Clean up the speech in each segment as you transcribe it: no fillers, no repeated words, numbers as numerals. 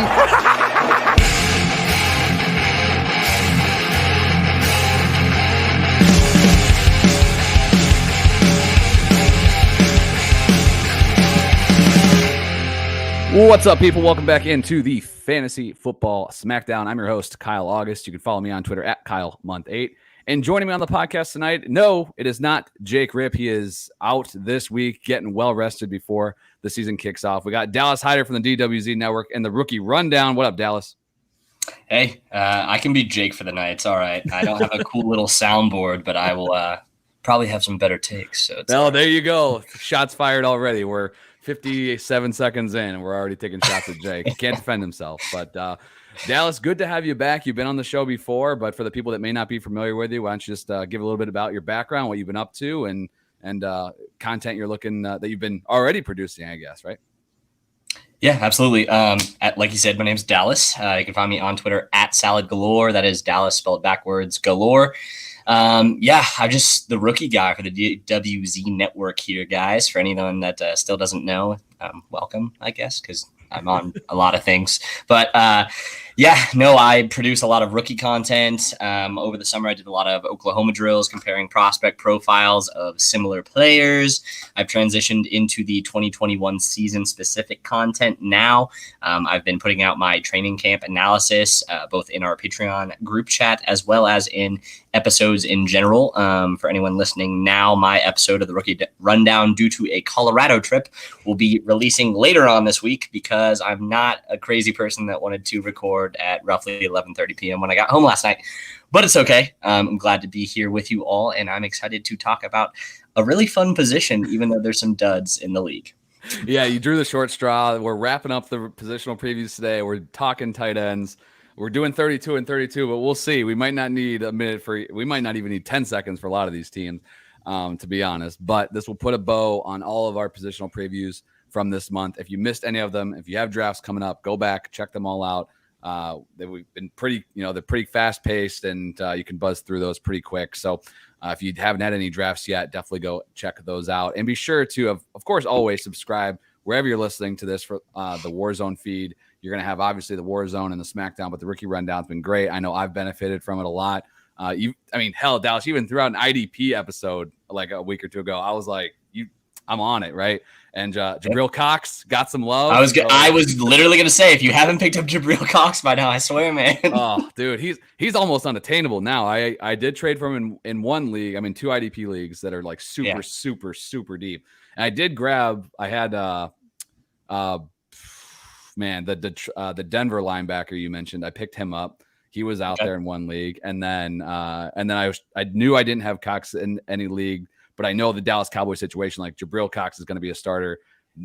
What's up, people? Welcome back into the Fantasy Football Smackdown. I'm your host, Kyle August. You can follow me on Twitter at KyleMonth8. And joining me on the podcast tonight, no, it is not Jake Ripp. He is out this week, getting well rested before the season kicks off. We got Dallas Hyder from the DWZ Network and the Rookie Rundown. What up, Dallas? Hey, I can be Jake for the night. It's all right. I don't have a cool little soundboard, but I will probably have some better takes. So there you go. Shots fired already. We're 57 seconds in, and we're already taking shots at Jake. He can't defend himself. But Dallas, good to have you back. You've been on the show before, but for the people that may not be familiar with you, why don't you just give a little bit about your background, what you've been up to, and content you're looking that you've been already producing, I guess, right? Yeah, absolutely. Like you said, my name's Dallas. You can find me on Twitter at Salad Galore. That is Dallas spelled backwards, Galore. I'm just the rookie guy for the DWZ Network here, guys. For anyone that still doesn't know, welcome, I guess, because I'm on a lot of things. But I produce a lot of rookie content. Over the summer, I did a lot of Oklahoma drills comparing prospect profiles of similar players. I've transitioned into the 2021 season-specific content now. I've been putting out my training camp analysis, both in our Patreon group chat as well as in episodes in general. For anyone listening now, my episode of the Rookie Rundown, due to a Colorado trip, will be releasing later on this week because I'm not a crazy person that wanted to record at roughly 11:30 p.m. when I got home last night. But it's okay. I'm glad to be here with you all, and I'm excited to talk about a really fun position, even though there's some duds in the league. Yeah, you drew the short straw. We're wrapping up the positional previews today. We're talking tight ends. We're doing 32 and 32, but we'll see. We might not need a minute we might not even need 10 seconds for a lot of these teams, to be honest. But this will put a bow on all of our positional previews from this month. If you missed any of them, if you have drafts coming up, go back, check them all out. We've been pretty, they're pretty fast paced, and you can buzz through those pretty quick. So if you haven't had any drafts yet, definitely go check those out. And be sure to, of course, always subscribe wherever you're listening to this for the Warzone feed. You're going to have obviously the Warzone and the Smackdown, but the Rookie Rundown's been great. I know I've benefited from it a lot. Hell, Dallas, you even threw out an IDP episode like a week or two ago. I was like, I'm on it, right? And Gibril Cox got some love. I was literally going to say, if you haven't picked up Gibril Cox by now, I swear, man. Oh, dude, he's almost unattainable now. I did trade for him in one league. I'm in two IDP leagues that are like super deep. And I did grab. I had the Denver linebacker you mentioned. I picked him up. He was out there in one league, and then I knew I didn't have Cox in any league, but I know the Dallas Cowboys situation. Like Gibril Cox is going to be a starter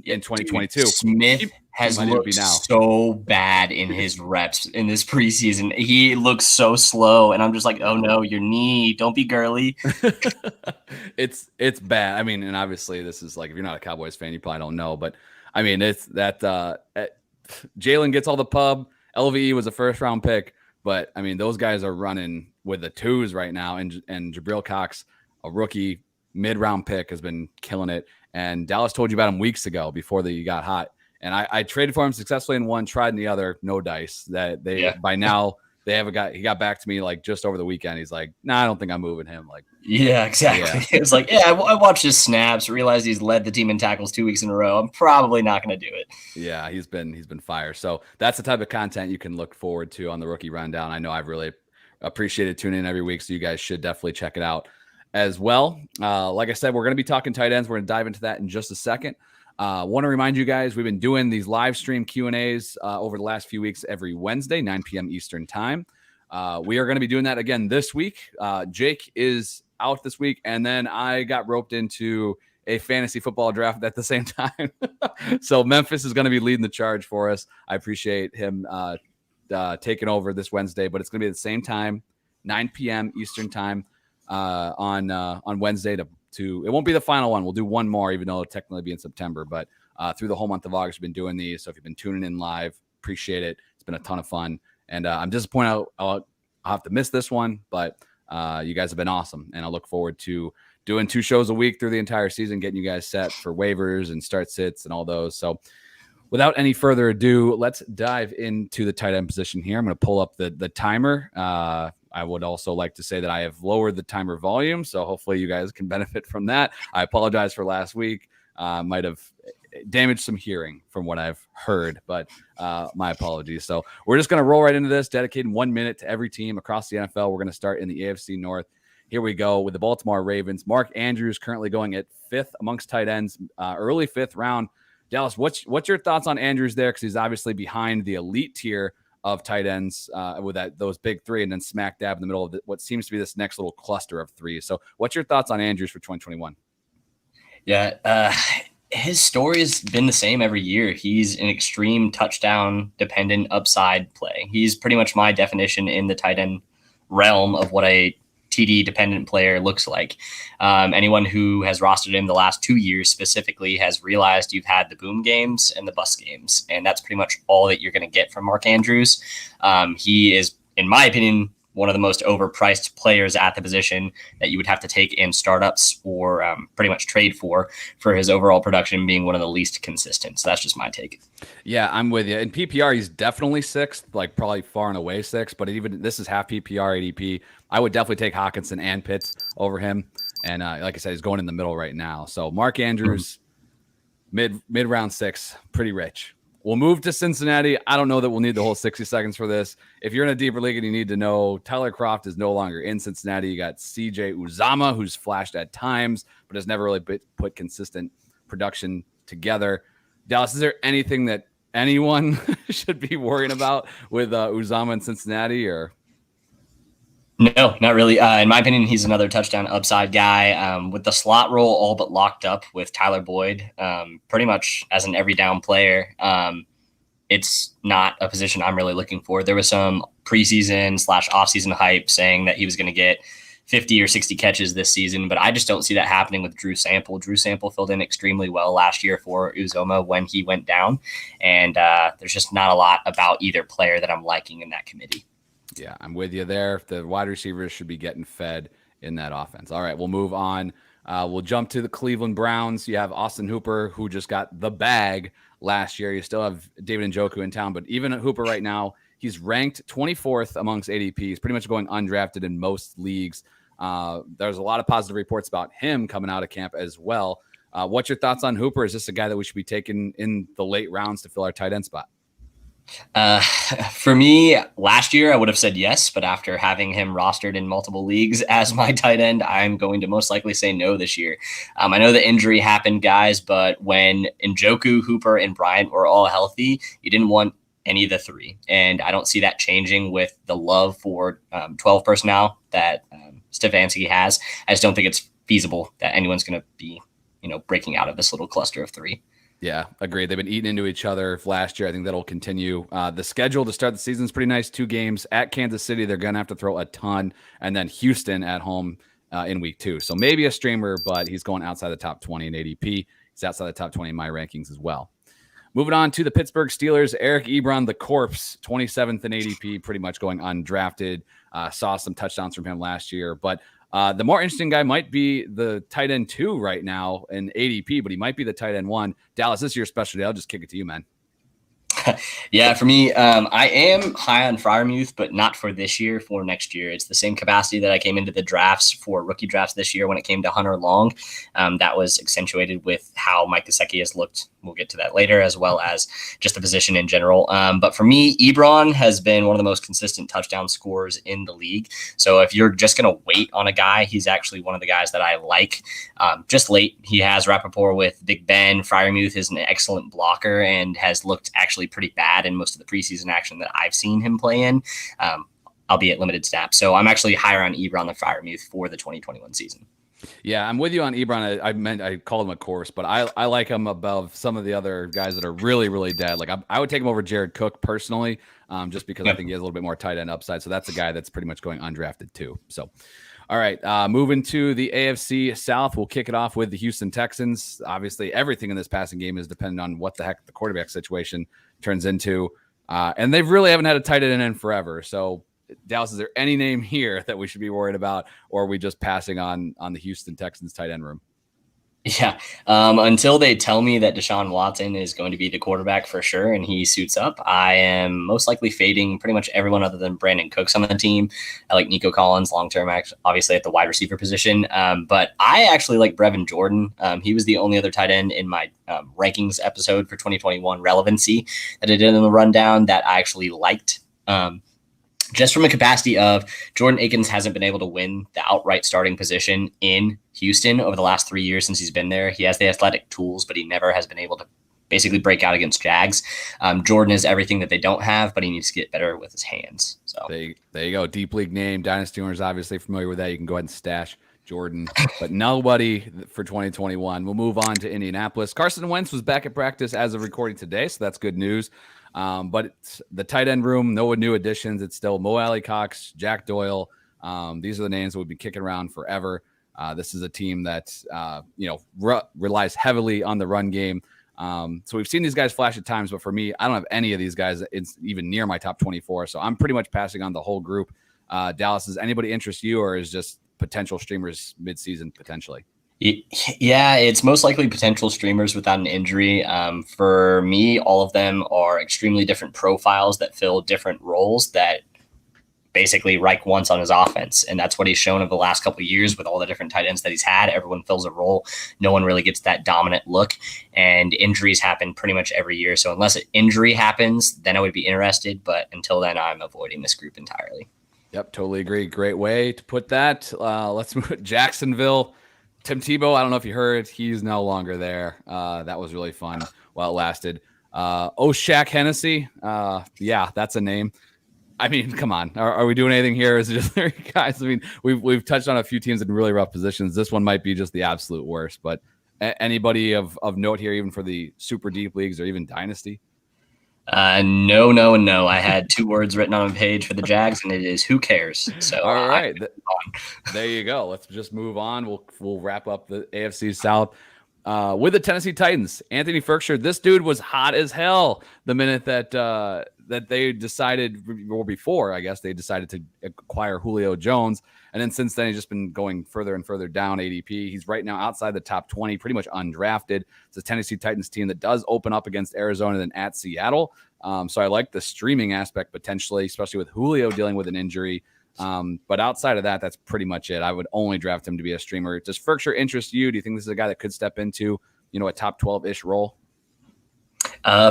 in 2022. Dude, Smith has looked so bad in his reps in this preseason. He looks so slow, and I'm just like, oh no, your knee. Don't be girly. It's bad. I mean, and obviously this is like, if you're not a Cowboys fan, you probably don't know, but I mean, it's that Jalen gets all the pub. LVE was a first round pick, but I mean, those guys are running with the twos right now. And Gibril Cox, a rookie mid-round pick, has been killing it. And Dallas told you about him weeks ago before he got hot. And I traded for him successfully in one, tried in the other, no dice. By now they have he got back to me like just over the weekend. He's like, nah, I don't think I'm moving him. Like, yeah, exactly. Yeah. It's like, I watched his snaps, realized he's led the team in tackles 2 weeks in a row. I'm probably not going to do it. Yeah, he's been fire. So that's the type of content you can look forward to on the Rookie Rundown. I know I've really appreciated tuning in every week, so you guys should definitely check it out as well. Like I said, we're going to be talking tight ends. We're going to dive into that in just a second. Want to remind you guys, we've been doing these live stream Q&As over the last few weeks every Wednesday, 9 p.m. Eastern time. We are going to be doing that again this week. Jake is out this week, and then I got roped into a fantasy football draft at the same time. So Memphis is going to be leading the charge for us. I appreciate him taking over this Wednesday, but it's going to be at the same time, 9 p.m. Eastern time on Wednesday. It won't be the final one. We'll do one more, even though it'll technically be in September. But through the whole month of August, we've been doing these. So if you've been tuning in live, appreciate it. It's been a ton of fun. And I'm disappointed I'll have to miss this one, but you guys have been awesome. And I look forward to doing 2 shows a week through the entire season, getting you guys set for waivers and start sits and all those. So Without any further ado, let's dive into the tight end position here. I'm going to pull up the timer. I would also like to say that I have lowered the timer volume, so hopefully you guys can benefit from that. I apologize for last week. Might have damaged some hearing from what I've heard, but my apologies. So we're just going to roll right into this, dedicating 1 minute to every team across the NFL. We're going to start in the AFC North. Here we go with the Baltimore Ravens. Mark Andrews currently going at 5th amongst tight ends, early 5th round. Dallas, what's your thoughts on Andrews there? Because he's obviously behind the elite tier of tight ends with those big three, and then smack dab in the middle of what seems to be this next little cluster of three. So what's your thoughts on Andrews for 2021? Yeah, his story has been the same every year. He's an extreme touchdown dependent upside play. He's pretty much my definition in the tight end realm of what a TD dependent player looks like. Anyone who has rostered him the last 2 years specifically has realized you've had the boom games and the bust games, and that's pretty much all that you're going to get from Mark Andrews. He is, in my opinion, one of the most overpriced players at the position that you would have to take in startups or pretty much trade for his overall production being one of the least consistent. So that's just my take. Yeah, I'm with you. In PPR, he's definitely 6th, like probably far and away 6th, but even this is half PPR ADP. I would definitely take Hawkinson and Pitts over him. And like I said, he's going in the middle right now. So Mark Andrews, mid round 6, pretty rich. We'll move to Cincinnati. I don't know that we'll need the whole 60 seconds for this. If you're in a deeper league and you need to know, Tyler Kroft is no longer in Cincinnati. You got CJ Uzomah, who's flashed at times, but has never really put consistent production together. Dallas, is there anything that anyone should be worrying about with Uzomah in Cincinnati? Or No, not really. In my opinion, he's another touchdown upside guy with the slot role all but locked up with Tyler Boyd, pretty much as an every down player. It's not a position I'm really looking for. There was some preseason / offseason hype saying that he was going to get 50 or 60 catches this season, but I just don't see that happening with Drew Sample. Drew Sample filled in extremely well last year for Uzomah when he went down, and there's just not a lot about either player that I'm liking in that committee. Yeah, I'm with you there. The wide receivers should be getting fed in that offense. All right, we'll move on. We'll jump to the Cleveland Browns. You have Austin Hooper, who just got the bag last year. You still have David Njoku in town, but even Hooper right now, he's ranked 24th amongst ADPs, pretty much going undrafted in most leagues. There's a lot of positive reports about him coming out of camp as well. What's your thoughts on Hooper? Is this a guy that we should be taking in the late rounds to fill our tight end spot? For me, last year I would have said yes, but after having him rostered in multiple leagues as my tight end, I'm going to most likely say no this year. I know the injury happened, guys, but when Njoku, Hooper, and Bryant were all healthy, you didn't want any of the three. And I don't see that changing with the love for 12 personnel that Stefanski has. I just don't think it's feasible that anyone's going to be, breaking out of this little cluster of three. Yeah, agreed. They've been eating into each other last year. I think that'll continue. The schedule to start the season is pretty nice. 2 games at Kansas City. They're going to have to throw a ton. And then Houston at home in week 2. So maybe a streamer, but he's going outside the top 20 in ADP. He's outside the top 20 in my rankings as well. Moving on to the Pittsburgh Steelers, Eric Ebron, the corpse, 27th in ADP, pretty much going undrafted. Saw some touchdowns from him last year. But the more interesting guy might be the tight end 2 right now in ADP, but he might be the tight end 1. Dallas, this is your specialty. I'll just kick it to you, man. Yeah, for me, I am high on Freiermuth, but not for this year, for next year. It's the same capacity that I came into the drafts for rookie drafts this year when it came to Hunter Long. That was accentuated with how Mike Gesicki has looked. We'll get to that later, as well as just the position in general. But for me, Ebron has been one of the most consistent touchdown scorers in the league. So if you're just going to wait on a guy, he's actually one of the guys that I like. Just late, he has rapport with Big Ben. Freiermuth is an excellent blocker and has looked actually pretty bad in most of the preseason action that I've seen him play in, albeit limited snaps. So I'm actually higher on Ebron than Freiermuth for the 2021 season. Yeah, I'm with you on Ebron. I called him a course, but I like him above some of the other guys that are really, really dead. Like I would take him over Jared Cook personally, just because I think he has a little bit more tight end upside. So that's a guy that's pretty much going undrafted too. So, all right, moving to the AFC South, we'll kick it off with the Houston Texans. Obviously, everything in this passing game is dependent on what the heck the quarterback situation turns into, and they really haven't had a tight end in forever. So, Dallas, is there any name here that we should be worried about, or are we just passing on the Houston Texans tight end room? Yeah. Until they tell me that Deshaun Watson is going to be the quarterback for sure and he suits up, I am most likely fading pretty much everyone other than Brandon Cooks on the team. I like Nico Collins long-term, obviously at the wide receiver position. But I actually like Brevin Jordan. He was the only other tight end in my rankings episode for 2021 relevancy that I did in the rundown that I actually liked. Just from a capacity of Jordan Akins hasn't been able to win the outright starting position in Houston over the last 3 years since he's been there. He has the athletic tools, but he never has been able to basically break out against Jags. Jordan is everything that they don't have, but he needs to get better with his hands. So there you go. Deep league name. Dynasty owners obviously familiar with that. You can go ahead and stash Jordan, but nobody for 2021. We'll move on to Indianapolis. Carson Wentz was back at practice as of recording today, so that's good news. But it's the tight end room, no new additions. It's still Mo Alley Cox, Jack Doyle. These are the names that would be kicking around forever. This is a team that, relies heavily on the run game. So we've seen these guys flash at times, but for me, I don't have any of these guys. It's even near my top 24. So I'm pretty much passing on the whole group. Dallas, does anybody interest you, or is just potential streamers midseason potentially? Yeah, it's most likely potential streamers without an injury. For me, all of them are extremely different profiles that fill different roles that basically Reich wants on his offense. And that's what he's shown over the last couple of years with all the different tight ends that he's had. Everyone fills a role. No one really gets that dominant look. And injuries happen pretty much every year. So unless an injury happens, then I would be interested. But until then, I'm avoiding this group entirely. Yep, totally agree. Great way to put that. Let's move to Jacksonville. Tim Tebow, I don't know if you heard, he's no longer there. That was really fun while it lasted. Shaq Hennessy, yeah, that's a name. I mean, come on. Are we doing anything here? Is it just there, guys? I mean, we've touched on a few teams in really rough positions. This one might be just the absolute worst. But anybody of note here, even for the super deep leagues or even dynasty? No. I had 2 words written on a page for the Jags, and it is who cares. So all right, there you go. Let's just move on. We'll wrap up the AFC South with the Tennessee Titans. Anthony Ferchsher, this dude was hot as hell the minute that they decided, or before I guess they decided to acquire Julio Jones, and then since then he's just been going further and further down ADP. He's right now outside the top 20, pretty much undrafted. It's a Tennessee Titans team that does open up against Arizona and then at Seattle. So I like the streaming aspect potentially, especially with Julio dealing with an injury. But outside of that, that's pretty much it. I would only draft him to be a streamer. Does Ferchsher interest you? Do you think this is a guy that could step into, a top 12-ish role?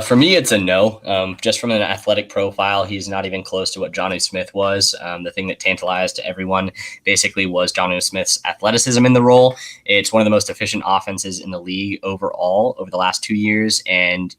For me, it's a no. Just from an athletic profile, he's not even close to what Jonnu Smith was. The thing that tantalized everyone basically was Jonnu Smith's athleticism in the role. It's one of the most efficient offenses in the league overall over the last 2 years, and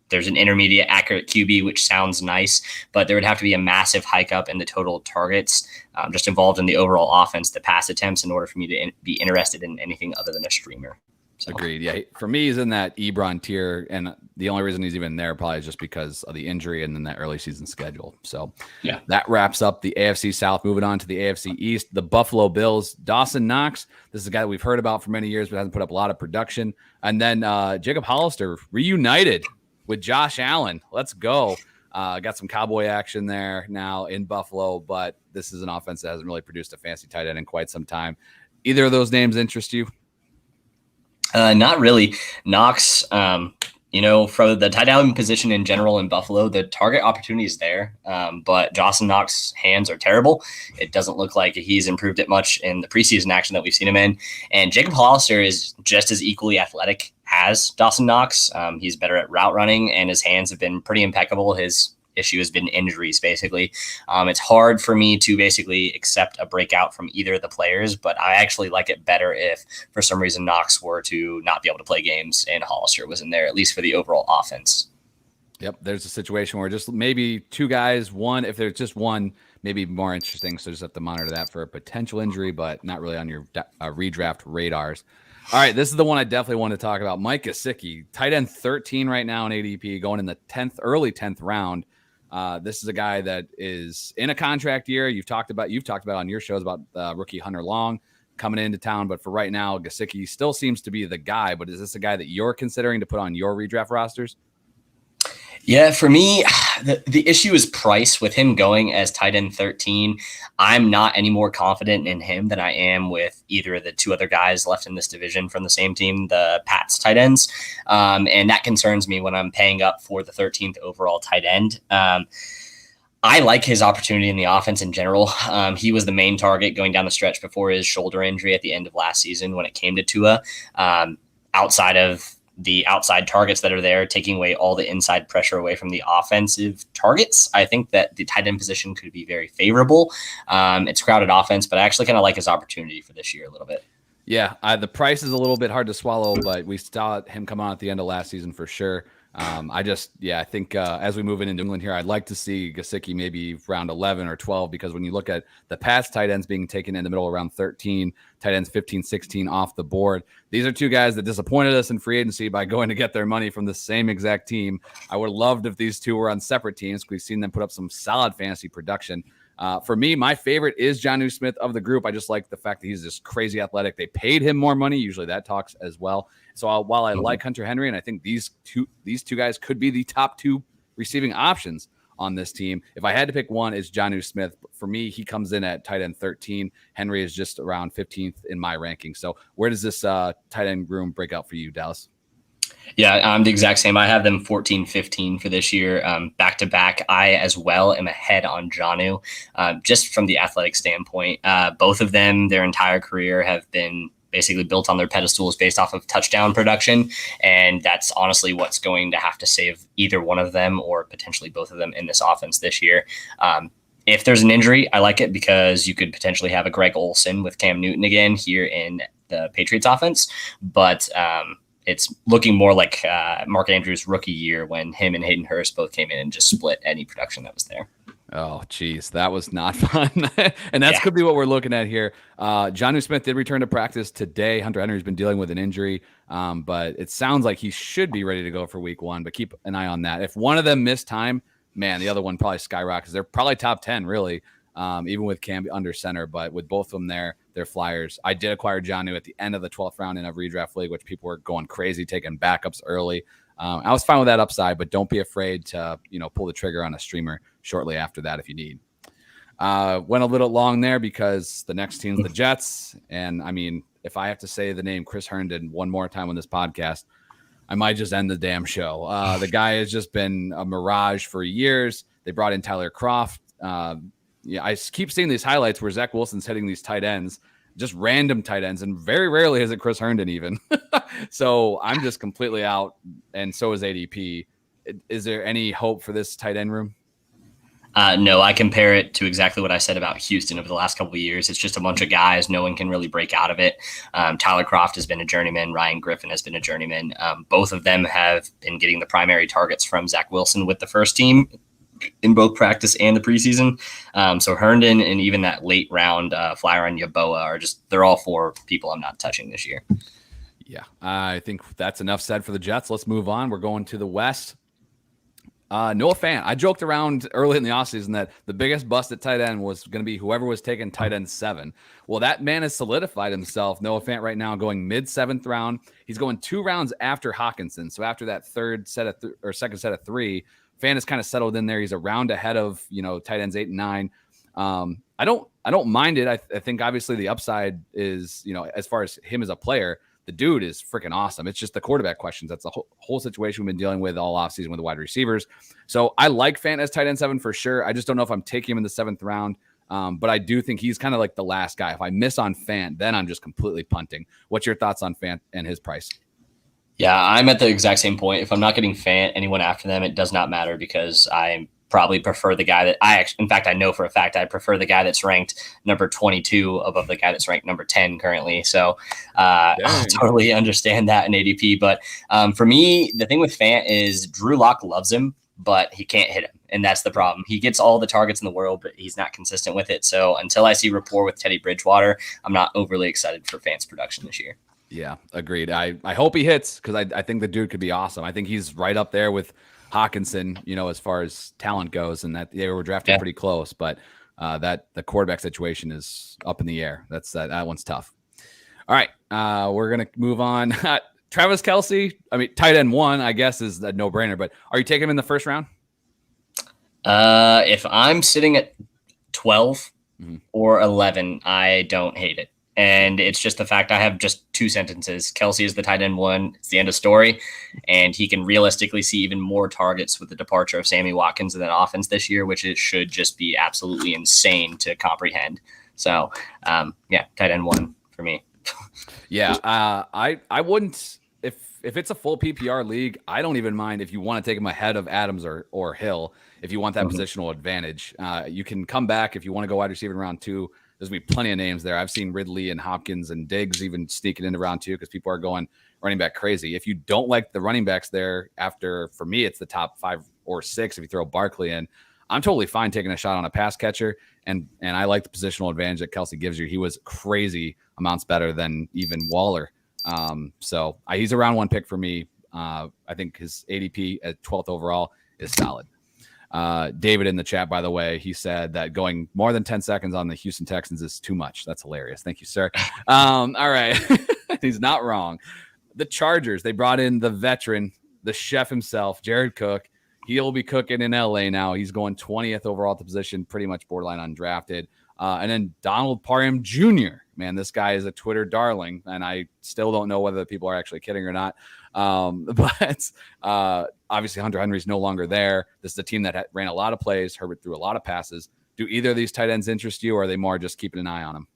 there's an intermediate accurate QB, which sounds nice, but there would have to be a massive hike up in the total targets just involved in the overall offense, the pass attempts, in order for me to be interested in anything other than a streamer. So. Agreed. Yeah, for me, he's in that Ebron tier, and the only reason he's even there probably is just because of the injury and then that early season schedule. So yeah, that wraps up the AFC South. Moving on to the AFC East, the Buffalo Bills. Dawson Knox, this is a guy that we've heard about for many years, but hasn't put up a lot of production. And then Jacob Hollister reunited with Josh Allen. Let's go. Got some Cowboy action there now in Buffalo, but this is an offense that hasn't really produced a fancy tight end in quite some time. Either of those names interest you? Not really. Knox, for the tight end position in general in Buffalo, the target opportunity is there. But Dawson Knox's hands are terrible. It doesn't look like he's improved it much in the preseason action that we've seen him in. And Jacob Hollister is just as equally athletic as Dawson Knox. He's better at route running, and his hands have been pretty impeccable. His issue has been injuries, basically. It's hard for me to basically accept a breakout from either of the players, but I actually like it better if, for some reason, Knox were to not be able to play games and Hollister was in there, at least for the overall offense. Yep, there's a situation where just maybe 2 guys, one, if there's just one, maybe more interesting, so just have to monitor that for a potential injury, but not really on your redraft radars. All right, this is the one I definitely want to talk about. Mike Kasichi, tight end 13 right now in ADP, going in the early 10th round. This is a guy that is in a contract year. You've talked about on your shows about rookie Hunter Long coming into town, but for right now, Kasichi still seems to be the guy. But is this a guy that you're considering to put on your redraft rosters? Yeah, for me, the issue is price. With him going as tight end 13, I'm not any more confident in him than I am with either of the two other guys left in this division from the same team, the Pats tight ends. And that concerns me when I'm paying up for the 13th overall tight end. I like his opportunity in the offense in general. He was the main target going down the stretch before his shoulder injury at the end of last season when it came to Tua. Outside of the outside targets that are there, taking away all the inside pressure away from the offensive targets, I think that the tight end position could be very favorable. It's a crowded offense, but I actually kind of like his opportunity for this year a little bit. Yeah, the price is a little bit hard to swallow, but we saw him come on at the end of last season for sure. I think as we move into New England here, I'd like to see Kasichi maybe round 11 or 12, because when you look at the Pats tight ends being taken in the middle of round 13, tight ends 15, 16 off the board, these are two guys that disappointed us in free agency by going to get their money from the same exact team. I would have loved if these two were on separate teams. We've seen them put up some solid fantasy production. For me, my favorite is Jonnu Smith of the group. I just like the fact that he's just crazy athletic. They paid him more money. Usually that talks as well. So while I like Hunter Henry, and I think these two guys could be the top two receiving options on this team, if I had to pick one, it's Jonnu Smith. For me, he comes in at tight end 13. Henry is just around 15th in my ranking. So where does this tight end room break out for you, Dallas? Yeah, I'm the exact same. I have them 14-15 for this year, back to back. I as well am ahead on Jonnu, just from the athletic standpoint. Both of them, their entire career, have been basically built on their pedestals based off of touchdown production, and that's honestly what's going to have to save either one of them or potentially both of them in this offense this year. If there's an injury, I like it because you could potentially have a Greg Olsen with Cam Newton again here in the Patriots offense, but it's looking more like Mark Andrews' rookie year when him and Hayden Hurst both came in and just split any production that was there. Oh, geez, that was not fun. And that could be what we're looking at here. Jonnu Smith did return to practice today. Hunter Henry's been dealing with an injury, but it sounds like he should be ready to go for week one, but keep an eye on that. If one of them missed time, man, the other one probably skyrockets. They're probably top 10, really, even with Cam under center, but with both of them there, they're flyers. I did acquire Jonnu at the end of the 12th round in a redraft league, which people were going crazy, taking backups early. I was fine with that upside, but don't be afraid to, pull the trigger on a streamer shortly after that if you need. Went a little long there because the next team's the Jets. And I mean, if I have to say the name Chris Herndon one more time on this podcast, I might just end the damn show. The guy has just been a mirage for years. They brought in Tyler Kroft. I keep seeing these highlights where Zach Wilson's hitting these tight ends, just random tight ends, and very rarely is it Chris Herndon even. So I'm just completely out, and so is ADP. Is there any hope for this tight end room? No, I compare it to exactly what I said about Houston over the last couple of years. It's just a bunch of guys. No one can really break out of it. Tyler Kroft has been a journeyman. Ryan Griffin has been a journeyman. Both of them have been getting the primary targets from Zach Wilson with the first team in both practice and the preseason. So Herndon and even that late round flyer on Yeboah they're all four people I'm not touching this year. Yeah, I think that's enough said for the Jets. Let's move on. We're going to the West. Noah Fant. I joked around early in the offseason that the biggest bust at tight end was going to be whoever was taking tight end 7. Well, that man has solidified himself. Noah Fant right now going mid-7th round. He's going 2 rounds after Hawkinson. So after that second set of 3, Fant is kind of settled in there. He's a round ahead of, tight ends 8 and 9. I don't mind it. I think obviously the upside is, as far as him as a player, the dude is freaking awesome. It's just the quarterback questions. That's the whole situation we've been dealing with all offseason with the wide receivers. So I like Fant as tight end 7 for sure. I just don't know if I'm taking him in the 7th round. But I do think he's kind of like the last guy. If I miss on Fant, then I'm just completely punting. What's your thoughts on Fant and his price? Yeah, I'm at the exact same point. If I'm not getting Fant, anyone after them, it does not matter because I probably prefer the guy that I know for a fact I prefer the guy that's ranked number 22 above the guy that's ranked number 10 currently. So I totally understand that in ADP. But for me, the thing with Fant is Drew Lock loves him, but he can't hit him. And that's the problem. He gets all the targets in the world, but he's not consistent with it. So until I see rapport with Teddy Bridgewater, I'm not overly excited for Fant's production this year. Yeah, agreed. I hope he hits because I think the dude could be awesome. I think he's right up there with Hawkinson, as far as talent goes, and that they were drafted pretty close, but that the quarterback situation is up in the air. That one's tough. All right, we're gonna move on. Travis Kelsey, I mean, tight end 1, I guess, is a no-brainer, but are you taking him in the first round? If I'm sitting at 12 or 11, I don't hate it. And it's just the fact I have just 2 sentences. Kelsey is the tight end 1. It's the end of story. And he can realistically see even more targets with the departure of Sammy Watkins in that offense this year, which it should just be absolutely insane to comprehend. So, tight end 1 for me. Yeah, I wouldn't if it's a full PPR league. I don't even mind if you want to take him ahead of Adams or Hill. If you want that positional advantage, you can come back if you want to go wide receiver in round 2. There's gonna be plenty of names there. I've seen Ridley and Hopkins and Diggs even sneaking into round 2 because people are going running back crazy. If you don't like the running backs there, for me, it's the top 5 or 6. If you throw Barkley in, I'm totally fine taking a shot on a pass catcher. And I like the positional advantage that Kelsey gives you. He was crazy amounts better than even Waller. So he's a round 1 pick for me. I think his ADP at 12th overall is solid. David in the chat, by the way, he said that going more than 10 seconds on the Houston Texans is too much. That's hilarious. Thank you, sir. All right. He's not wrong. The Chargers, they brought in the veteran, the chef himself, Jared Cook. He'll be cooking in LA now. He's going 20th overall at the position, pretty much borderline undrafted. And then Donald Parham Jr. Man, this guy is a Twitter darling, and I still don't know whether the people are actually kidding or not. But obviously Hunter Henry's no longer there. This is a team that ran a lot of plays. Herbert threw a lot of passes. Do either of these tight ends interest you, or are they more just keeping an eye on them?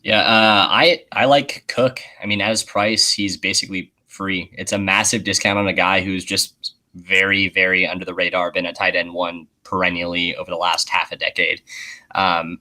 Yeah, I like Cook. I mean, at his price, he's basically free. It's a massive discount on a guy who's just very, very under the radar, been a tight end 1 perennially over the last half a decade.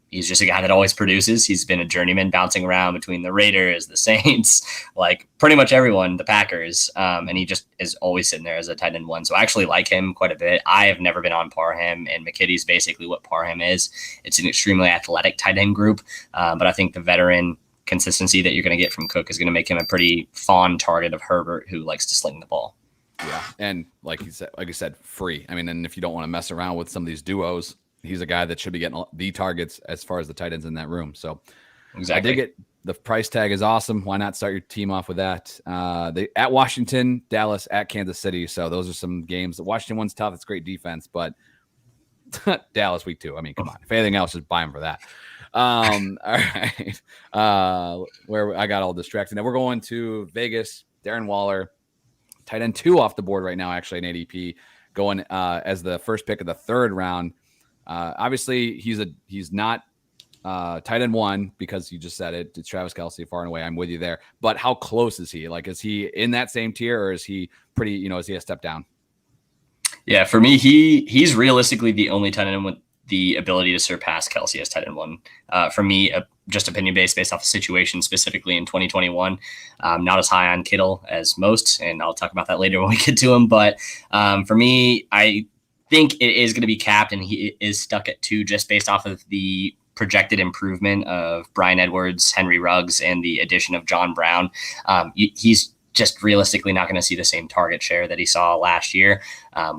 He's just a guy that always produces. He's been a journeyman bouncing around between the Raiders, the Saints, like pretty much everyone, the Packers. And he just is always sitting there as a tight end 1. So I actually like him quite a bit. I have never been on Parham, and McKitty's basically what Parham is. It's an extremely athletic tight end group. But I think the veteran consistency that you're going to get from Cook is going to make him a pretty fond target of Herbert, who likes to sling the ball. Yeah, and like you said, free. I mean, and if you don't want to mess around with some of these duos, he's a guy that should be getting the targets as far as the tight ends in that room. So exactly. I dig it. The price tag is awesome. Why not start your team off with that? They at Washington, Dallas, at Kansas City. So those are some games. The Washington one's tough. It's great defense, but Dallas week 2. I mean, come on. If anything else, just buy them for that. All right. Where I got all distracted. Now we're going to Vegas. Darren Waller. Tight end 2 off the board right now, actually, in ADP, going as the first pick of the 3rd round. Obviously, he's not tight end 1 because you just said it. It's Travis Kelsey far and away. I'm with you there. But how close is he? Like, is he in that same tier, or is he pretty? Is he a step down? Yeah, for me, he's realistically the only tight end with the ability to surpass Kelsey as tight end 1. For me, just opinion based off the situation specifically in 2021. Not as high on Kittle as most, and I'll talk about that later when we get to him. But for me, I think it is going to be capped, and he is stuck at 2 just based off of the projected improvement of Bryan Edwards, Henry Ruggs, and the addition of John Brown. He's just realistically not going to see the same target share that he saw last year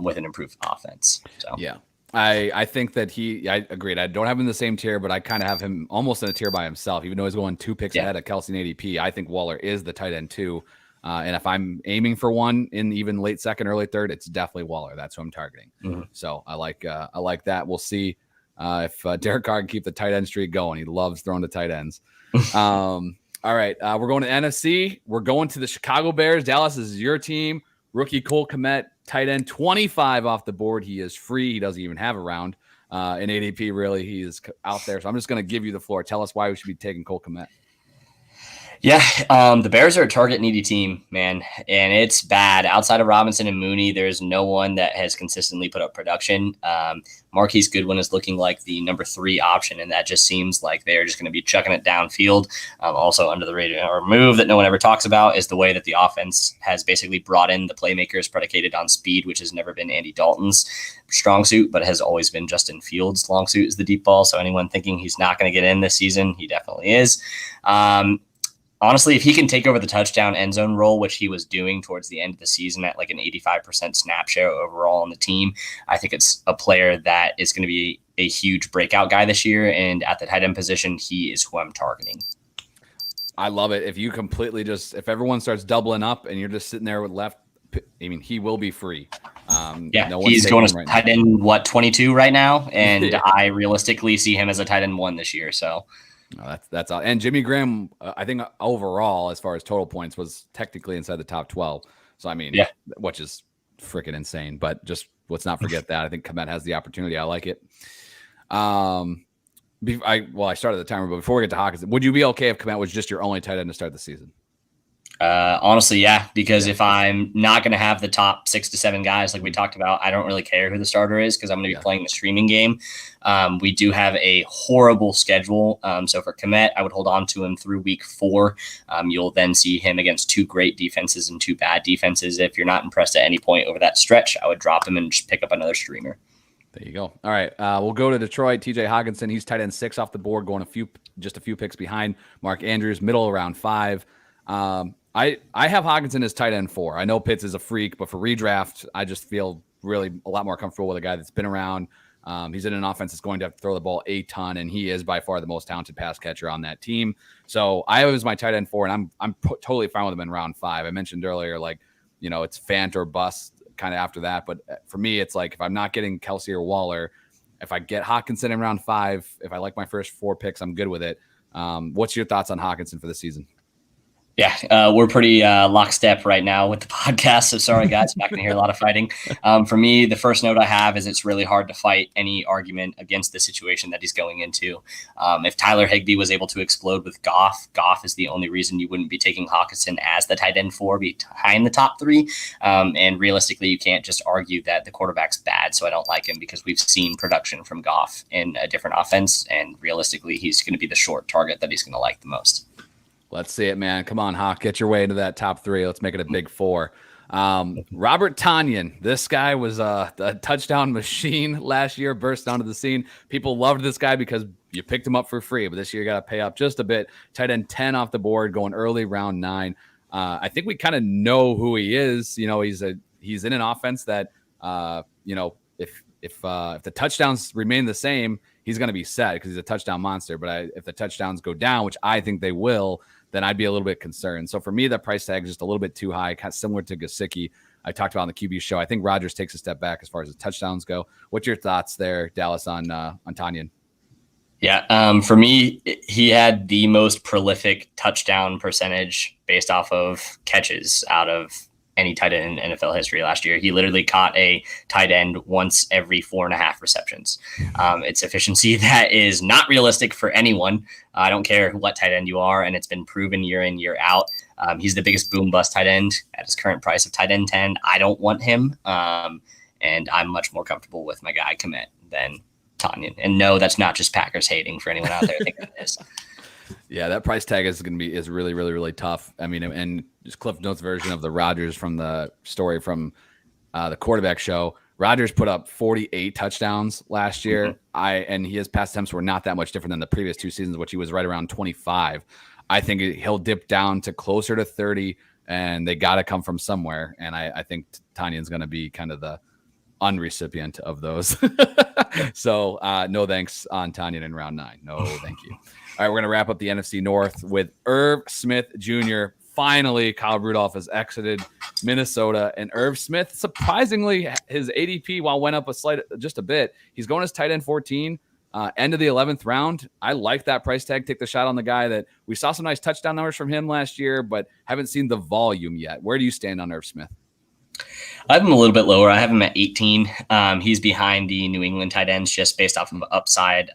with an improved offense. So yeah. I think that I agreed. I don't have him in the same tier, but I kind of have him almost in a tier by himself, even though he's going 2 picks ahead of Kelsey and ADP. I think Waller is the tight end 2. And if I'm aiming for one in even late 2nd, early 3rd, it's definitely Waller. That's who I'm targeting. So I like that. We'll see if Derek Carr can keep the tight end streak going. He loves throwing to tight ends. All right. We're going to NFC. We're going to the Chicago Bears. Dallas, is your team. Rookie Cole Kmet, tight end 25 off the board. He is free. He doesn't even have a round in ADP, really. He is out there. So I'm just going to give you the floor. Tell us why we should be taking Cole Kmet. Yeah, the Bears are a target needy team, man, and it's bad. Outside of Robinson and Mooney, there's no one that has consistently put up production. Marquis Goodwin is looking like the number 3 option, and that just seems like they're just going to be chucking it downfield. Also under the radar move that no one ever talks about is the way that the offense has basically brought in the playmakers predicated on speed, which has never been Andy Dalton's strong suit, but has always been Justin Fields' long suit is the deep ball. So anyone thinking he's not going to get in this season, he definitely is. Honestly, if he can take over the touchdown end zone role, which he was doing towards the end of the season at like an 85% snap share overall on the team, I think it's a player that is going to be a huge breakout guy this year. And at the tight end position, he is who I'm targeting. I love it. If you completely if everyone starts doubling up and you're just sitting there with left, I mean, he will be free. He's going to tight end 22 right now, and I realistically see him as a tight end 1 this year. So that's all. And Jimmy Graham, I think overall, as far as total points, was technically inside the top 12. So I mean, which is freaking insane. But just let's not forget that. I think Kmet has the opportunity. I like it. I started the timer, but before we get to Hawkinson, would you be okay if Kmet was just your only tight end to start the season? Honestly, yeah, because if I'm not going to have the top 6 to 7 guys like we talked about, I don't really care who the starter is because I'm going to be playing the streaming game. We do have a horrible schedule. So for Kmet, I would hold on to him through week 4. You'll then see him against 2 great defenses and 2 bad defenses. If you're not impressed at any point over that stretch, I would drop him and just pick up another streamer. There you go. All right. We'll go to Detroit. Tj Hogginson, he's tight end 6 off the board, going just a few picks behind Mark Andrews, middle around 5. I have Hogginson as tight end 4. I know Pitts is a freak, but for redraft, I just feel really a lot more comfortable with a guy that's been around. He's in an offense that's going to have to throw the ball a ton, and he is by far the most talented pass catcher on that team. So I have him as my tight end 4, and I'm totally fine with him in round 5. I mentioned earlier, it's Fant or bust kind of after that. But for me, it's like if I'm not getting Kelsey or Waller, if I get Hawkinson in round 5, if I like my first 4 picks, I'm good with it. What's your thoughts on Hawkinson for the season? Yeah, we're pretty lockstep right now with the podcast. So sorry, guys, not going to hear a lot of fighting. For me, the first note I have is it's really hard to fight any argument against the situation that he's going into. If Tyler Higbee was able to explode with Goff is the only reason you wouldn't be taking Hawkinson as the tight end 4, behind the top 3. And realistically, you can't just argue that the quarterback's bad, so I don't like him because we've seen production from Goff in a different offense. And realistically, he's going to be the short target that he's going to like the most. Let's see it, man. Come on, Hawk. Get your way into that top 3. Let's make it a big 4. Robert Tonyan. This guy was a touchdown machine last year, burst onto the scene. People loved this guy because you picked him up for free, but this year you got to pay up just a bit. Tight end 10 off the board, going early round 9. I think we kind of know who he is. He's in an offense that, if the touchdowns remain the same, he's going to be set because he's a touchdown monster. But if the touchdowns go down, which I think they will, then I'd be a little bit concerned. So for me, that price tag is just a little bit too high, kind of similar to Kasichi I talked about on the QB show. I think Rodgers takes a step back as far as the touchdowns go. What's your thoughts there, Dallas, on Tonyan? Yeah, for me, he had the most prolific touchdown percentage based off of catches out of any tight end in NFL history last year. He literally caught a tight end once every 4.5 receptions. It's efficiency that is not realistic for anyone. I don't care what tight end you are, and it's been proven year in, year out. He's the biggest boom bust tight end at his current price of tight end 10. I don't want him, and I'm much more comfortable with my guy Kmet than Tonyan. And no, that's not just Packers hating for anyone out there thinking it is. Yeah, that price tag is really, really, really tough. I mean, and just Cliff Notes version of the Rodgers from the story from the quarterback show. Rodgers put up 48 touchdowns last year. And his pass attempts were not that much different than the previous 2 seasons, which he was right around 25. I think he'll dip down to closer to 30, and they got to come from somewhere. And I think Tanyan's going to be kind of the unrecipient of those. So no thanks on Tonyan in round 9. No, thank you. All right, we're going to wrap up the NFC North with Irv Smith Jr. Finally, Kyle Rudolph has exited Minnesota, and Irv Smith, surprisingly, his ADP, while went up just a bit, he's going as tight end 14, end of the 11th round. I like that price tag. Take the shot on the guy that we saw some nice touchdown numbers from him last year, but haven't seen the volume yet. Where do you stand on Irv Smith? I have him a little bit lower. I have him at 18. He's behind the New England tight ends just based off of upside.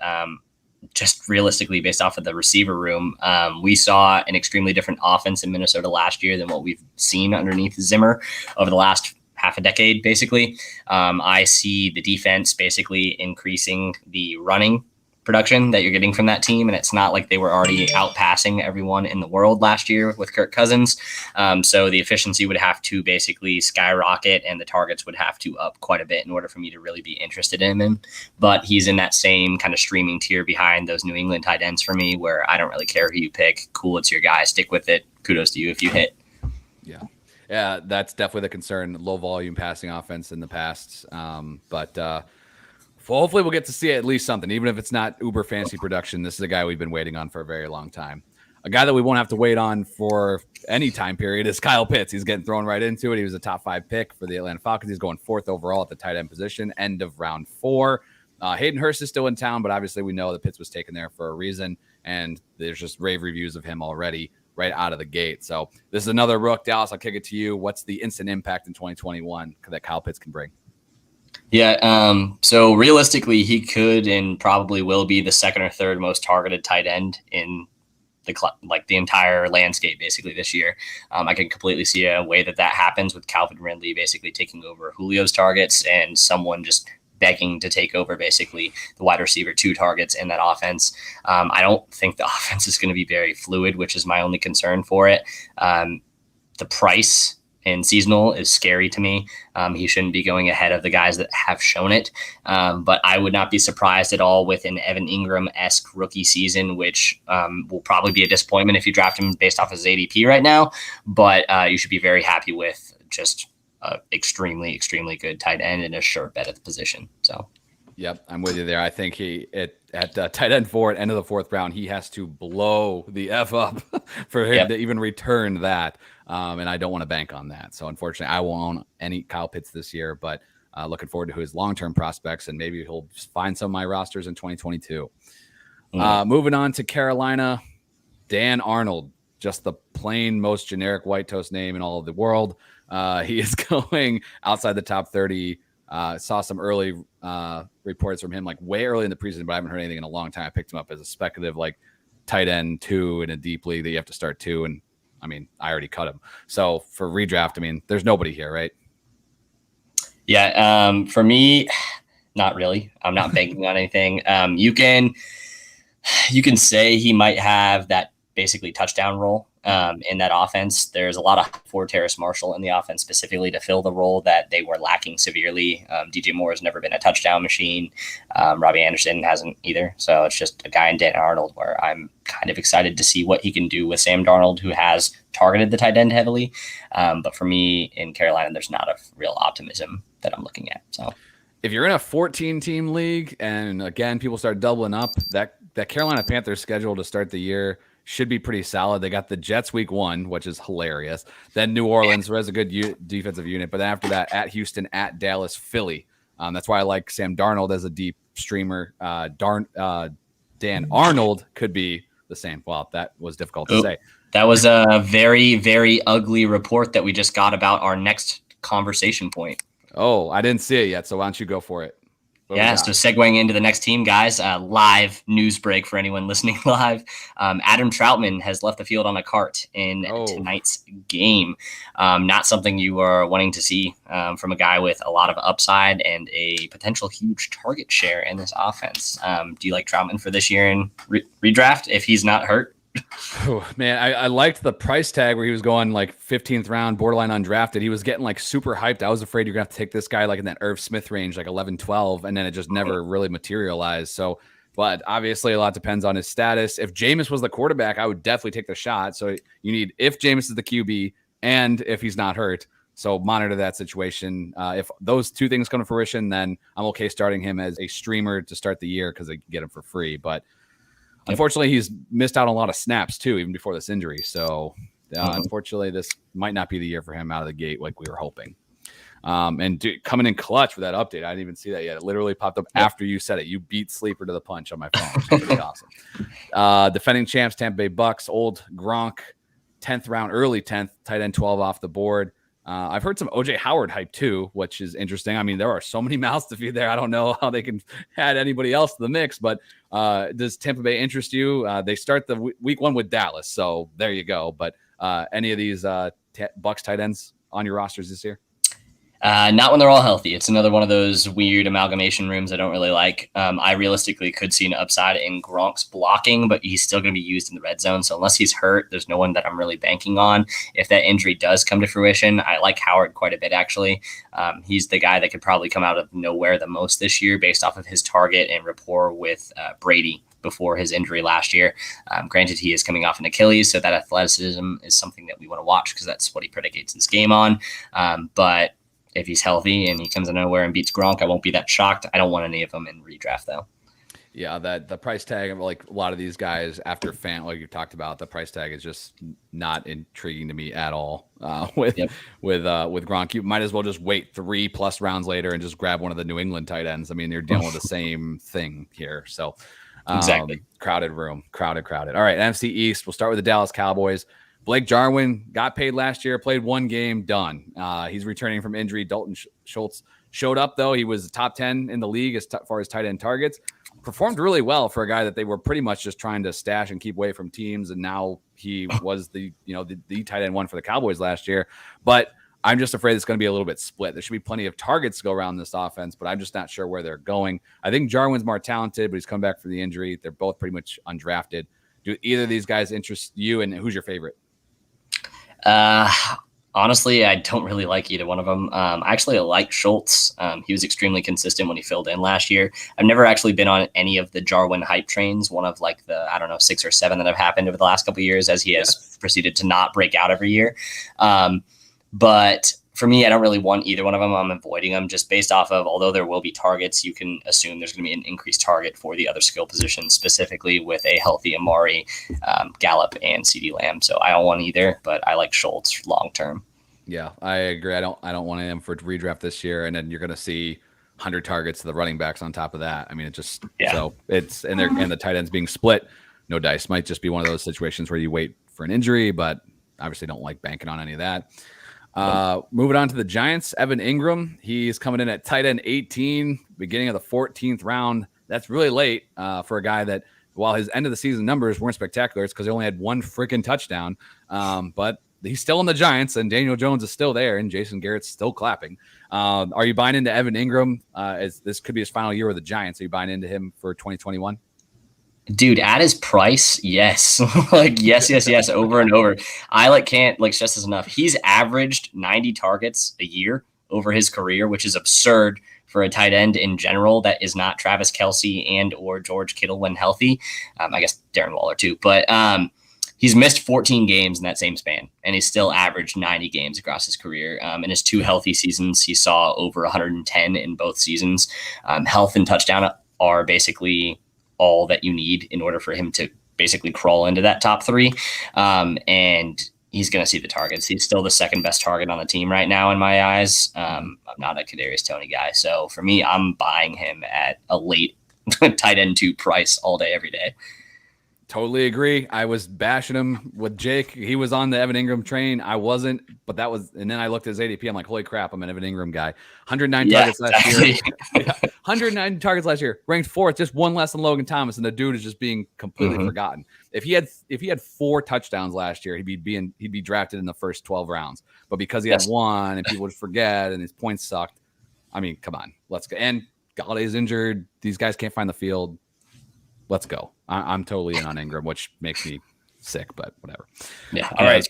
Just realistically based off of the receiver room. We saw an extremely different offense in Minnesota last year than what we've seen underneath Zimmer over the last half a decade, basically. I see the defense basically increasing the running production that you're getting from that team. And it's not like they were already outpassing everyone in the world last year with Kirk Cousins. So the efficiency would have to basically skyrocket and the targets would have to up quite a bit in order for me to really be interested in him. But he's in that same kind of streaming tier behind those New England tight ends for me, where I don't really care who you pick. Cool, it's your guy. Stick with it. Kudos to you if you hit. Yeah. Yeah, that's definitely the concern. Low volume passing offense in the past. But hopefully we'll get to see at least something, even if it's not uber fancy production. This is a guy we've been waiting on for a very long time. a guy that we won't have to wait on for any time period is Kyle Pitts. He's getting thrown right into it. He was a top 5 pick for the Atlanta Falcons. He's going 4th overall at the tight end position, end of round 4. Hayden Hurst is still in town, but obviously we know that Pitts was taken there for a reason, and there's just rave reviews of him already right out of the gate. So this is another rook. Dallas, I'll kick it to you. What's the instant impact in 2021 that Kyle Pitts can bring? Yeah, so realistically, he could and probably will be the 2nd or 3rd most targeted tight end in the entire landscape basically this year. I can completely see a way that happens with Calvin Ridley basically taking over Julio's targets and someone just begging to take over basically the wide receiver 2 targets in that offense. I don't think the offense is going to be very fluid, which is my only concern for it. The price and seasonal is scary to me. He shouldn't be going ahead of the guys that have shown it. But I would not be surprised at all with an Evan Ingram-esque rookie season, which will probably be a disappointment if you draft him based off his ADP right now. But you should be very happy with just extremely, extremely good tight end and a sure bet at the position. So, yep, I'm with you there. I think at tight end 4 at end of the 4th round, he has to blow the F up for him to even return that. And I don't want to bank on that. So unfortunately, I won't own any Kyle Pitts this year, but looking forward to his long-term prospects, and maybe he'll find some of my rosters in 2022. Moving on to Carolina, Dan Arnold, just the plain most generic white toast name in all of the world. He is going outside the top 30. Saw some early reports from him, like way early in the preseason, but I haven't heard anything in a long time. I picked him up as a speculative, like tight end 2 in a deep league that you have to start 2. And I mean, I already cut him. So for redraft, I mean, there's nobody here, right? Yeah. For me, not really. I'm not banking on anything. You can say he might have that basically touchdown role in that offense. There's a lot of for Terrace Marshall in the offense specifically to fill the role that they were lacking severely. DJ Moore has never been a touchdown machine. Robbie Anderson hasn't either. So it's just a guy in Dan Arnold where I'm kind of excited to see what he can do with Sam Darnold, who has targeted the tight end heavily. But for me in Carolina, there's not a real optimism that I'm looking at. So if you're in a 14-team league, and again, people start doubling up, that Carolina Panthers schedule to start the year should be pretty solid. They got the Jets week 1, which is hilarious. Then New Orleans, who has a good defensive unit. But then after that, at Houston, at Dallas, Philly. That's why I like Sam Darnold as a deep streamer. Dan Arnold could be the same. Well, that was difficult to say. That was a very, very ugly report that we just got about our next conversation point. Oh, I didn't see it yet. So why don't you go for it? Yeah, so segueing into the next team, guys, live news break for anyone listening live. Adam Troutman has left the field on a cart in tonight's game. Not something you are wanting to see from a guy with a lot of upside and a potential huge target share in this offense. Do you like Troutman for this year in redraft if he's not hurt? Oh, man, I liked the price tag where he was going like 15th round, borderline undrafted. He was getting like super hyped. I was afraid you're going to have to take this guy like in that Irv Smith range, like 11, 12, and then it just never really materialized. So, but obviously a lot depends on his status. If Jameis was the quarterback, I would definitely take the shot. So you need, if Jameis is the QB and if he's not hurt, so monitor that situation. If those 2 things come to fruition, then I'm okay starting him as a streamer to start the year because they can get him for free. But unfortunately, he's missed out on a lot of snaps, too, even before this injury. So, unfortunately, this might not be the year for him out of the gate like we were hoping. Coming in clutch with that update, I didn't even see that yet. It literally popped up after you said it. You beat Sleeper to the punch on my phone, which is pretty awesome. Defending champs, Tampa Bay Bucks, old Gronk, 10th round, early 10th, tight end 12 off the board. I've heard some OJ Howard hype too, which is interesting. I mean, there are so many mouths to feed there. I don't know how they can add anybody else to the mix, but does Tampa Bay interest you? They start the week 1 with Dallas, so there you go. But any of these Bucks tight ends on your rosters this year? Not when they're all healthy. It's another one of those weird amalgamation rooms I don't really like. I realistically could see an upside in Gronk's blocking, but he's still going to be used in the red zone. So unless he's hurt, there's no one that I'm really banking on. If that injury does come to fruition, I like Howard quite a bit, actually. He's the guy that could probably come out of nowhere the most this year based off of his target and rapport with Brady before his injury last year. Granted, he is coming off an Achilles, so that athleticism is something that we want to watch because that's what he predicates his game on. But if he's healthy and he comes out of nowhere and beats Gronk, I won't be that shocked. I don't want any of them in redraft, though. Yeah, that the price tag of like a lot of these guys after like you talked about, the price tag is just not intriguing to me at all. With Gronk, you might as well just wait 3+ rounds later and just grab one of the New England tight ends. I mean, you're dealing with the same thing here. So exactly, crowded room, crowded. All right, NFC East. We'll start with the Dallas Cowboys. Blake Jarwin got paid last year, played one game, done. He's returning from injury. Dalton Schultz showed up though. He was top 10 in the league as far as tight end targets. Performed really well for a guy that they were pretty much just trying to stash and keep away from teams. And now he was the tight end one for the Cowboys last year. But I'm just afraid it's going to be a little bit split. There should be plenty of targets to go around this offense, but I'm just not sure where they're going. I think Jarwin's more talented, but he's come back from the injury. They're both pretty much undrafted. Do either of these guys interest you, and who's your favorite? Honestly, I don't really like either one of them. I actually like Schultz. He was extremely consistent when he filled in last year. I've never actually been on any of the Jarwin hype trains, one of like the, 6 or 7 that have happened over the last couple of years as he has proceeded to not break out every year. But for me, I don't really want either one of them. I'm avoiding them just based off of, although there will be targets, you can assume there's going to be an increased target for the other skill positions, specifically with a healthy Amari, Gallup, and CeeDee Lamb. So I don't want either, but I like Schultz long term. Yeah, I agree. I don't want him for redraft this year, and then you're going to see 100 targets to the running backs on top of that. I mean, so it's and the tight ends being split. No dice. Might just be one of those situations where you wait for an injury, but obviously don't like banking on any of that. Moving on to the Giants, Evan Ingram. He's coming in at tight end 18, beginning of the 14th round. That's really late for a guy that, while his end of the season numbers weren't spectacular, it's because he only had one freaking touchdown. But he's still in the Giants, and Daniel Jones is still there, and Jason Garrett's still clapping. Are you buying into Evan Ingram? As this could be his final year with the Giants. Are you buying into him for 2021? Dude, at his price, yes. yes, over and over. I can't stress this enough. He's averaged 90 targets a year over his career, which is absurd for a tight end in general that is not Travis Kelsey and or George Kittle when healthy. I guess Darren Waller too. But he's missed 14 games in that same span, and he's still averaged 90 games across his career. In his 2 healthy seasons, he saw over 110 in both seasons. Health and touchdown are basically all that you need in order for him to basically crawl into that top 3. And he's going to see the targets. He's still the second best target on the team right now in my eyes. I'm not a Kadarius Toney guy. So for me, I'm buying him at a late tight end 2 price all day, every day. Totally agree. I was bashing him with Jake. He was on the Evan Ingram train. I wasn't, but that was, and then I looked at his ADP. I'm like, holy crap, I'm an Evan Ingram guy. 109 targets last year. 109 targets last year, ranked 4th, just one less than Logan Thomas, and the dude is just being completely forgotten. If he had 4 touchdowns last year, he'd be drafted in the first 12 rounds. But because he had 1 and people would forget and his points sucked, I mean, come on, let's go. And Galladay's injured. These guys can't find the field. Let's go. I'm totally in on Ingram, which makes me sick, but whatever. Yeah. All right.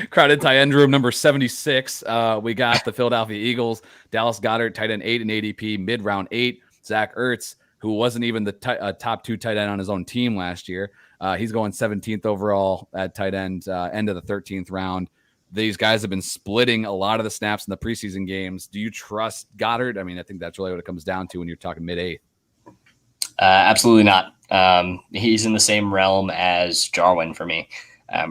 Crowded tight end room number 76. We got the Philadelphia Eagles, Dallas Goddard, tight end 8 in ADP, mid-round 8. Zach Ertz, who wasn't even the top 2 tight end on his own team last year. He's going 17th overall at tight end, end of the 13th round. These guys have been splitting a lot of the snaps in the preseason games. Do you trust Goddard? I mean, I think that's really what it comes down to when you're talking mid-8th. Absolutely not. He's in the same realm as Jarwin for me.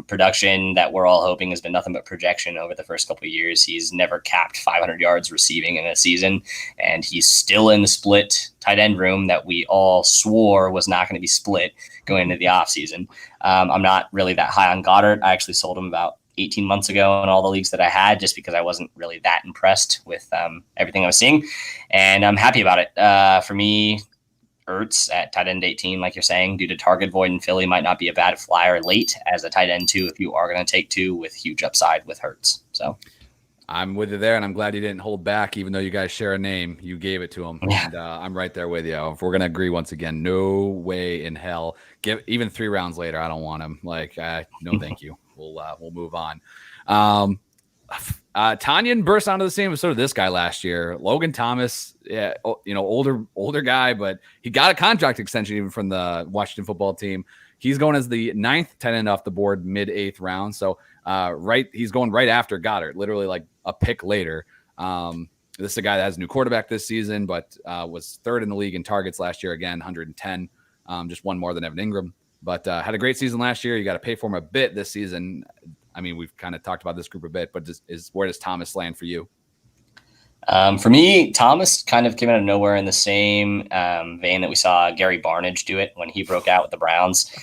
Production that we're all hoping has been nothing but projection over the first couple of years. He's never capped 500 yards receiving in a season, and he's still in the split tight end room that we all swore was not going to be split going into the offseason. I'm not really that high on Goddard. I actually sold him about 18 months ago in all the leagues that I had, just because I wasn't really that impressed with everything I was seeing, and I'm happy about it. For me, Ertz at tight end 18, like you're saying, due to target void in Philly, might not be a bad flyer late as a tight end 2 if you are going to take 2 with huge upside with Ertz. So I'm with you there, and I'm glad you didn't hold back, even though you guys share a name. You gave it to him, and I'm right there with you. If we're going to agree once again, no way in hell. Even 3 rounds later, I don't want him. No, thank you. We'll move on. Tonyan burst onto the same episode of this guy last year. Logan Thomas, older guy, but he got a contract extension even from the Washington football team. He's going as the 9th tight end off the board, mid-8th round. So he's going right after Goddard, literally like a pick later. This is a guy that has a new quarterback this season, but was third in the league in targets last year. Again, 110, just one more than Evan Ingram. But had a great season last year. You got to pay for him a bit this season. I mean, we've kind of talked about this group a bit, but where does Thomas land for you? For me, Thomas kind of came out of nowhere in the same vein that we saw Gary Barnidge do it when he broke out with the Browns.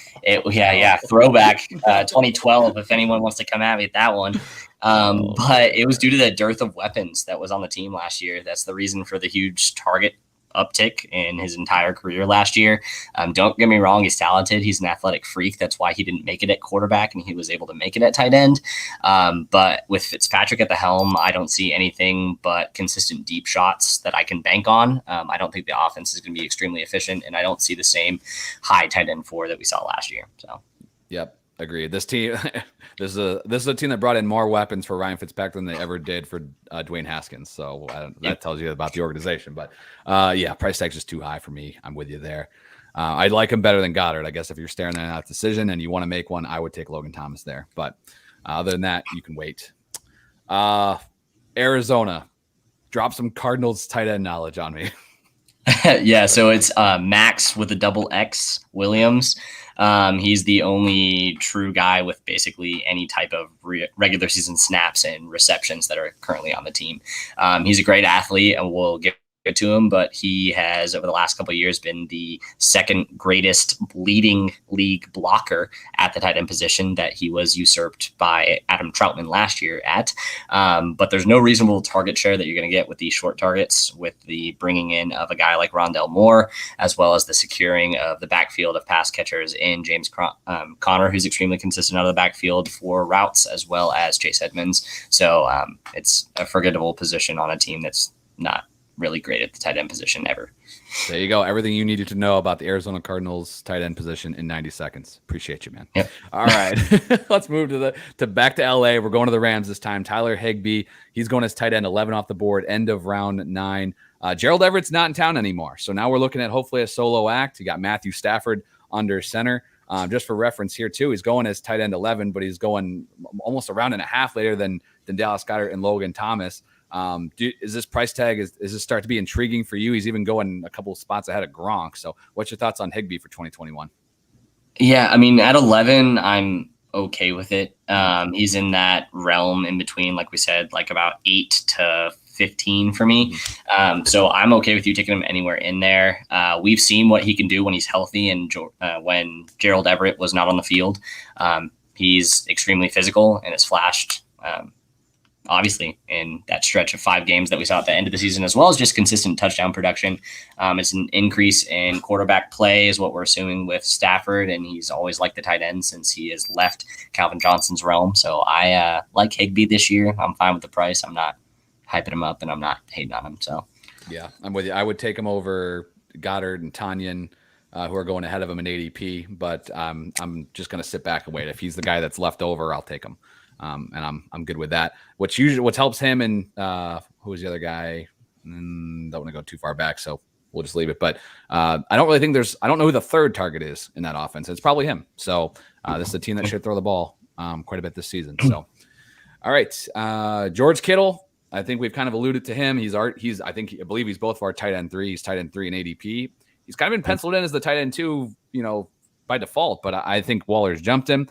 Throwback 2012, if anyone wants to come at me at that one. But it was due to the dearth of weapons that was on the team last year. That's the reason for the huge target uptick in his entire career last year. Don't get me wrong, he's talented. He's an athletic freak. That's why he didn't make it at quarterback and he was able to make it at tight end. But with Fitzpatrick at the helm, I don't see anything but consistent deep shots that I can bank on. I don't think the offense is going to be extremely efficient, and I don't see the same high tight end four that we saw last year. So, yep. Agreed. This team, this is a team that brought in more weapons for Ryan Fitzpatrick than they ever did for Dwayne Haskins. So that tells you about the organization. But price tag's just too high for me. I'm with you there. I'd like him better than Goddard. I guess if you're staring at that decision and you want to make one, I would take Logan Thomas there. But other than that, you can wait. Arizona, drop some Cardinals tight end knowledge on me. So it's Max with a double X Williams. He's the only true guy with basically any type of regular season snaps and receptions that are currently on the team. He's a great athlete, and we'll get to him, but he has over the last couple of years been the second greatest leading league blocker at the tight end position that he was usurped by Adam Troutman last year at. But there's no reasonable target share that you're going to get with these short targets with the bringing in of a guy like Rondell Moore, as well as the securing of the backfield of pass catchers in James Conner, who's extremely consistent out of the backfield for routes, as well as Chase Edmonds. So it's a forgettable position on a team that's not really great at the tight end position ever. There you go. Everything you needed to know about the Arizona Cardinals tight end position in 90 seconds. Appreciate you, man. Yep. All right. Let's move to back to LA. We're going to the Rams this time. Tyler Higbee, he's going as tight end 11 off the board, end of round 9. Gerald Everett's not in town anymore. So now we're looking at hopefully a solo act. You got Matthew Stafford under center. Just for reference here too, he's going as tight end 11, but he's going almost a round and a half later than Dallas Goedert and Logan Thomas. Is this price tag, is this start to be intriguing for you? He's even going a couple of spots ahead of Gronk. So what's your thoughts on Higbee for 2021? Yeah, I mean, at 11, I'm okay with it. He's in that realm in between, like we said, like about 8 to 15 for me. So I'm okay with you taking him anywhere in there. We've seen what he can do when he's healthy, and when Gerald Everett was not on the field. He's extremely physical and has flashed obviously in that stretch of 5 games that we saw at the end of the season, as well as just consistent touchdown production. It's an increase in quarterback play is what we're assuming with Stafford, and he's always liked the tight end since he has left Calvin Johnson's realm. So I like Higbee this year. I'm fine with the price. I'm not hyping him up, and I'm not hating on him. So yeah, I'm with you. I would take him over Goddard and Tonyan, who are going ahead of him in ADP, but I'm just going to sit back and wait. If he's the guy that's left over, I'll take him. And I'm good with that. What helps him, and who was the other guy? Don't want to go too far back, so we'll just leave it. But I don't really think I don't know who the third target is in that offense. It's probably him. So this is a team that should throw the ball quite a bit this season. So, all right, George Kittle. I think we've kind of alluded to him. I believe he's both of our tight end 3. He's tight end 3 in ADP. He's kind of been penciled in as the tight end 2, by default. But I think Waller's jumped him.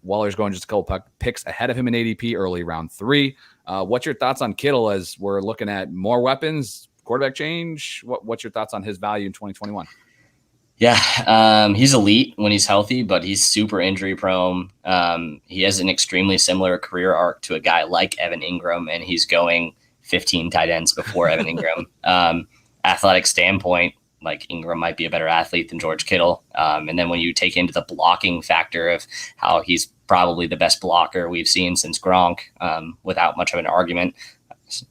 Waller's going just a couple picks ahead of him in ADP, early round 3. What's your thoughts on Kittle as we're looking at more weapons, quarterback change? What's your thoughts on his value in 2021? Yeah, he's elite when he's healthy, but he's super injury prone. He has an extremely similar career arc to a guy like Evan Ingram, and he's going 15 tight ends before Evan Ingram. Athletic standpoint, like Ingram might be a better athlete than George Kittle. And then when you take into the blocking factor of how he's probably the best blocker we've seen since Gronk, without much of an argument.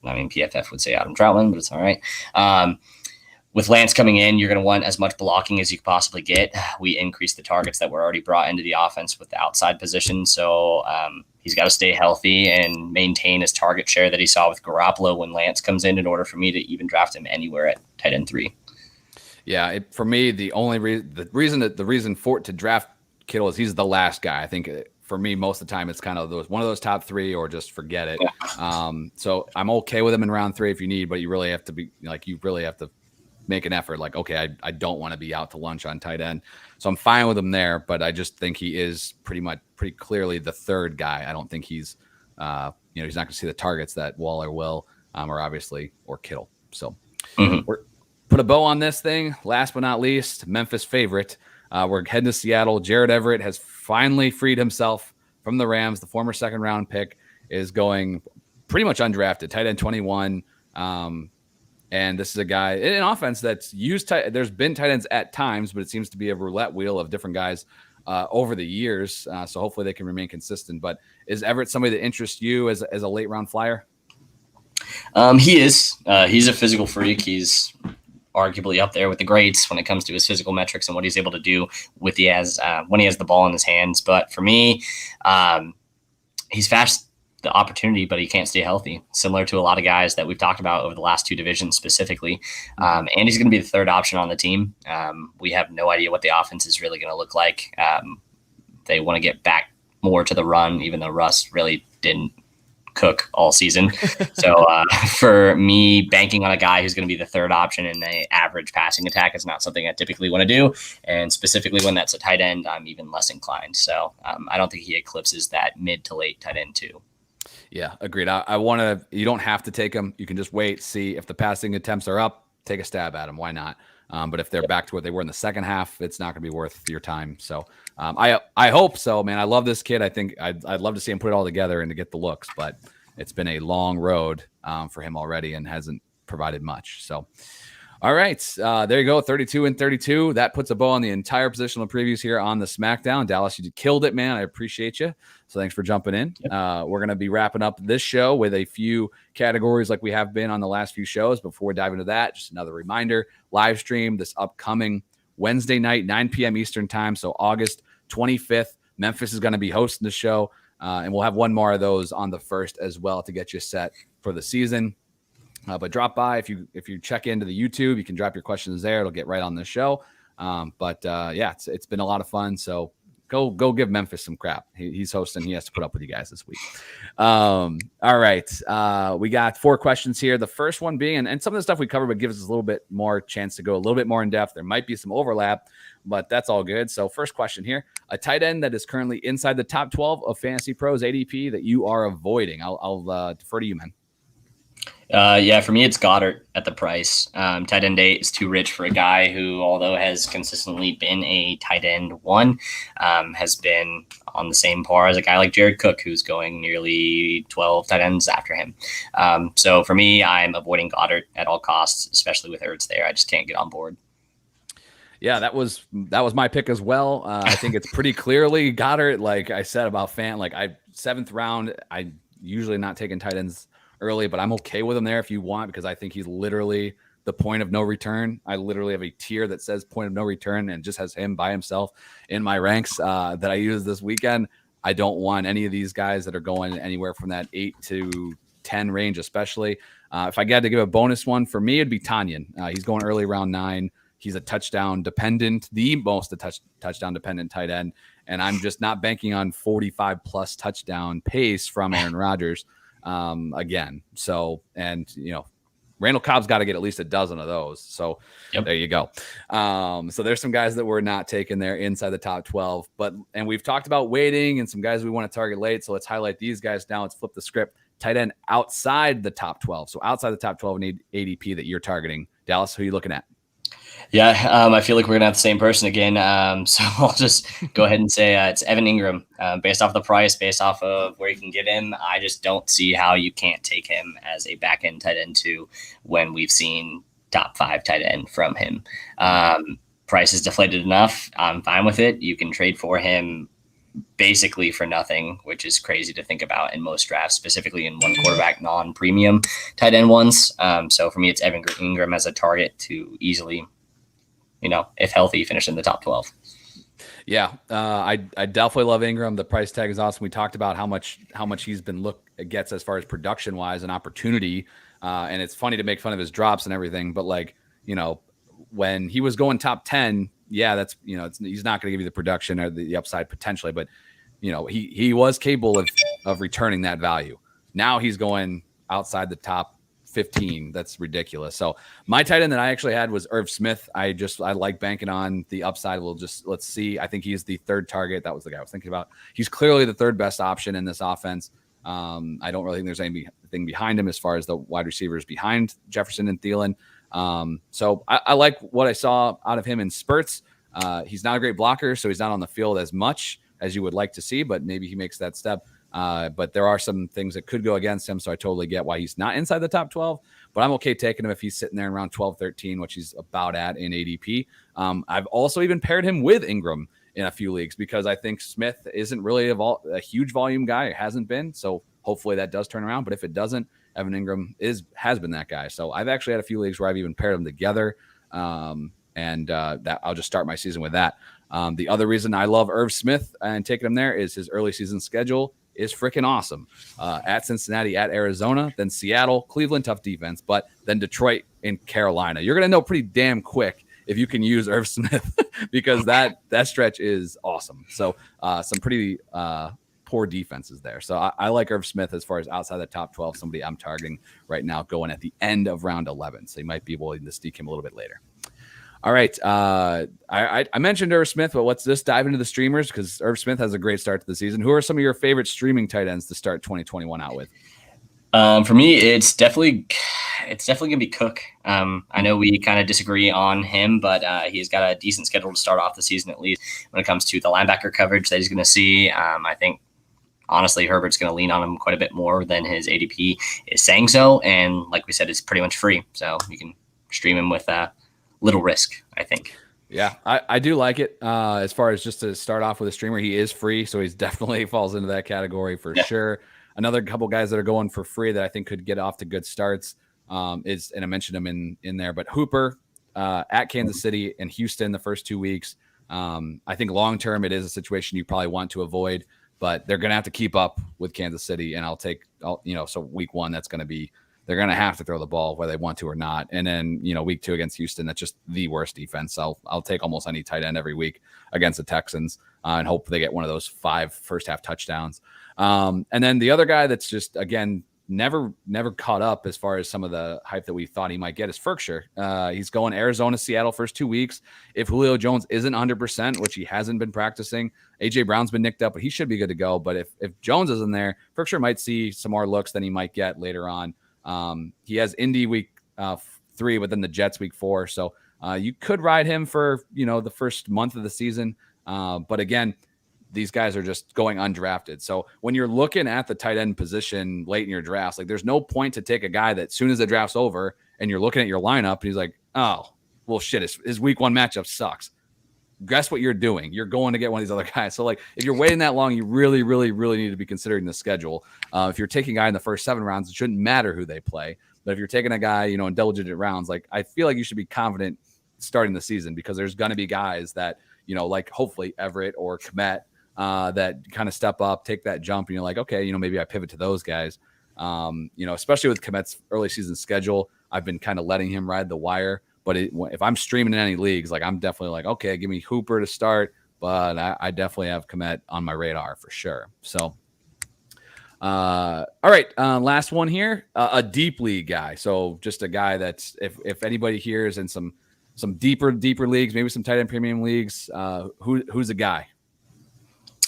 I mean, PFF would say Adam Troutman, but it's all right. With Lance coming in, you're going to want as much blocking as you could possibly get. We increased the targets that were already brought into the offense with the outside position. So he's got to stay healthy and maintain his target share that he saw with Garoppolo when Lance comes in order for me to even draft him anywhere at tight end 3. Yeah, for me, the reason to draft Kittle is he's the last guy. I think for me, most of the time, it's kind of one of those top 3 or just forget it. Yeah. So I'm okay with him in round 3 if you need, but you really have to be like, you really have to make an effort. Like, okay, I don't want to be out to lunch on tight end. So I'm fine with him there, but I just think he is pretty clearly the third guy. I don't think he's, he's not going to see the targets that Waller will, or Kittle. So we're put a bow on this thing. Last but not least, Memphis favorite. We're heading to Seattle. Jared Everett has finally freed himself from the Rams. The former second-round pick is going pretty much undrafted, tight end 21. And this is a guy in an offense that's used. There's been tight ends at times, but it seems to be a roulette wheel of different guys over the years. So hopefully they can remain consistent. But is Everett somebody that interests you as a late-round flyer? He is. He's a physical freak. He's arguably up there with the greats when it comes to his physical metrics and what he's able to do with when he has the ball in his hands. But for me, he's fast the opportunity, but he can't stay healthy, similar to a lot of guys that we've talked about over the last 2 divisions specifically. And he's going to be the third option on the team. We have no idea what the offense is really going to look like. They want to get back more to the run, even though Russ really didn't cook all season. So for me, banking on a guy who's going to be the third option in an average passing attack is not something I typically want to do. And specifically when that's a tight end, I'm even less inclined. So I don't think he eclipses that mid to late tight end 2. Yeah, agreed. You don't have to take him. You can just wait, see if the passing attempts are up, take a stab at him. Why not? But if they're back to what they were in the second half, it's not going to be worth your time. So I hope so, man. I love this kid. I think I'd love to see him put it all together and to get the looks, but it's been a long road for him already and hasn't provided much. So, all right, there you go, 32 and 32. That puts a bow on the entire positional previews here on the Smackdown. Dallas, you killed it, man. I appreciate you. So thanks for jumping in. Yep. We're going to be wrapping up this show with a few categories like we have been on the last few shows. Before we dive into that, just another reminder, live stream this upcoming Wednesday night, 9 p.m. Eastern time. So August 25th, Memphis is going to be hosting the show. And we'll have one more of those on the 1st as well to get you set for the season. But drop by if you check into the YouTube, you can drop your questions there. It'll get right on the show. It's been a lot of fun. So go give Memphis some crap. He's hosting. He has to put up with you guys this week. All right. We got 4 questions here. The first one being, and some of the stuff we covered, but gives us a little bit more chance to go a little bit more in depth. There might be some overlap, but that's all good. So first question here, a tight end that is currently inside the top 12 of Fantasy Pros ADP that you are avoiding. I'll defer to you, man. For me, it's Goddard at the price. Tight end 8 is too rich for a guy who, although has consistently been a tight end 1, has been on the same par as a guy like Jared Cook, who's going nearly 12 tight ends after him. So for me, I'm avoiding Goddard at all costs, especially with Ertz there. I just can't get on board. Yeah, that was my pick as well. I think it's pretty clearly Goddard. Like I said about 7th round, I usually not taking tight ends early, but I'm okay with him there if you want, because I think he's literally the point of no return. I literally have a tier that says point of no return and just has him by himself in my ranks that I use this weekend. I don't want any of these guys that are going anywhere from that 8 to 10 range, especially. If I had to give a bonus one, for me, it'd be Tonyan. He's going early round 9. He's a touchdown dependent, the most touchdown dependent tight end. And I'm just not banking on 45 plus touchdown pace from Aaron Rodgers again. So, and Randall Cobb's got to get at least a dozen of those. So There you go. So there's some guys that we're not taking there inside the top 12, and we've talked about waiting and some guys we want to target late. So let's highlight these guys now. Let's flip the script. Tight end outside the top 12. So outside the top 12 in ADP that you're targeting. Dallas, who are you looking at? Yeah, I feel like we're going to have the same person again. So I'll just go ahead and say it's Evan Ingram. Based off the price, based off of where you can get him, I just don't see how you can't take him as a back-end tight end 2 when we've seen top 5 tight end from him. Price is deflated enough. I'm fine with it. You can trade for him basically for nothing, which is crazy to think about in most drafts, specifically in one quarterback non-premium tight end ones. So for me, it's Evan Ingram as a target to easily, if healthy, finish in the top 12. Yeah, I definitely love Ingram. The price tag is awesome. We talked about how much he's been gets as far as production wise and opportunity. And it's funny to make fun of his drops and everything, but when he was going top 10, yeah, that's he's not going to give you the production or the upside potentially, but he was capable of returning that value. Now he's going outside the top 15. That's ridiculous. So my tight end that I actually had was Irv Smith. I like banking on the upside. Let's see. I think he's the third target. That was the guy I was thinking about. He's clearly the third best option in this offense. I don't really think there's anything behind him as far as the wide receivers behind Jefferson and Thielen. So I like what I saw out of him in spurts. He's not a great blocker, so he's not on the field as much as you would like to see, but maybe he makes that step. But there are some things that could go against him, so I totally get why he's not inside the top 12. But I'm okay taking him if he's sitting there around 12, 13, which he's about at in ADP. I've also even paired him with Ingram in a few leagues because I think Smith isn't really a huge volume guy. It hasn't been, so hopefully that does turn around. But if it doesn't, Evan Ingram has been that guy. So I've actually had a few leagues where I've even paired them together, and that I'll just start my season with that. The other reason I love Irv Smith and taking him there is his early season schedule is freaking awesome. At Cincinnati, at Arizona, then Seattle, Cleveland, tough defense, but then Detroit and Carolina. You're going to know pretty damn quick if you can use Irv Smith because that stretch is awesome. So some pretty poor defenses there. So I like Irv Smith as far as outside the top 12, somebody I'm targeting right now going at the end of round 11. So you might be willing to sneak him a little bit later. All right. I mentioned Irv Smith, but let's just dive into the streamers because Irv Smith has a great start to the season. Who are some of your favorite streaming tight ends to start 2021 out with? For me, it's definitely gonna be Cook. I know we kind of disagree on him, but he's got a decent schedule to start off the season, at least when it comes to the linebacker coverage that he's going to see. I think honestly, Herbert's going to lean on him quite a bit more than his ADP is saying so, and like we said, it's pretty much free, so you can stream him with little risk, I think. Yeah, I do like it. As far as just to start off with a streamer, he is free, so he's definitely falls into that category for sure. Another couple guys that are going for free that I think could get off to good starts is, and I mentioned him in there, but Hooper at Kansas City and Houston the first 2 weeks. I think long term it is a situation you probably want to avoid, but they're going to have to keep up with Kansas City, and so week 1 that's going to be. They're going to have to throw the ball whether they want to or not. And then, week 2 against Houston, that's just the worst defense. I'll take almost any tight end every week against the Texans and hope they get one of those 5 first half touchdowns. And then the other guy that's just, again, never caught up as far as some of the hype that we thought he might get is Ferchsher. He's going Arizona, Seattle first 2 weeks. If Julio Jones isn't 100%, which he hasn't been practicing, A.J. Brown's been nicked up, but he should be good to go. But if Jones isn't there, Ferchsher might see some more looks than he might get later on. He has Indy week 3, but then the Jets week 4. So you could ride him for, the first month of the season. But again, these guys are just going undrafted. So when you're looking at the tight end position late in your drafts, like there's no point to take a guy that as soon as the draft's over and you're looking at your lineup and he's like, oh, well, shit, his week 1 matchup sucks. Guess what you're doing? You're going to get one of these other guys. So, like, if you're waiting that long, you really, really, really need to be considering the schedule. If you're taking a guy in the first 7 rounds, it shouldn't matter who they play. But if you're taking a guy, in double-digit rounds, like, I feel like you should be confident starting the season because there's going to be guys that, like hopefully Everett or Kmet that kind of step up, take that jump, and you're like, okay, maybe I pivot to those guys. Especially with Kmet's early season schedule, I've been kind of letting him ride the wire. But if I'm streaming in any leagues, like I'm definitely like, okay, give me Hooper to start. But I definitely have Kmet on my radar for sure. So, all right, last one here, a deep league guy. So just a guy that's if anybody here is in some deeper leagues, maybe some tight end premium leagues, who's the guy?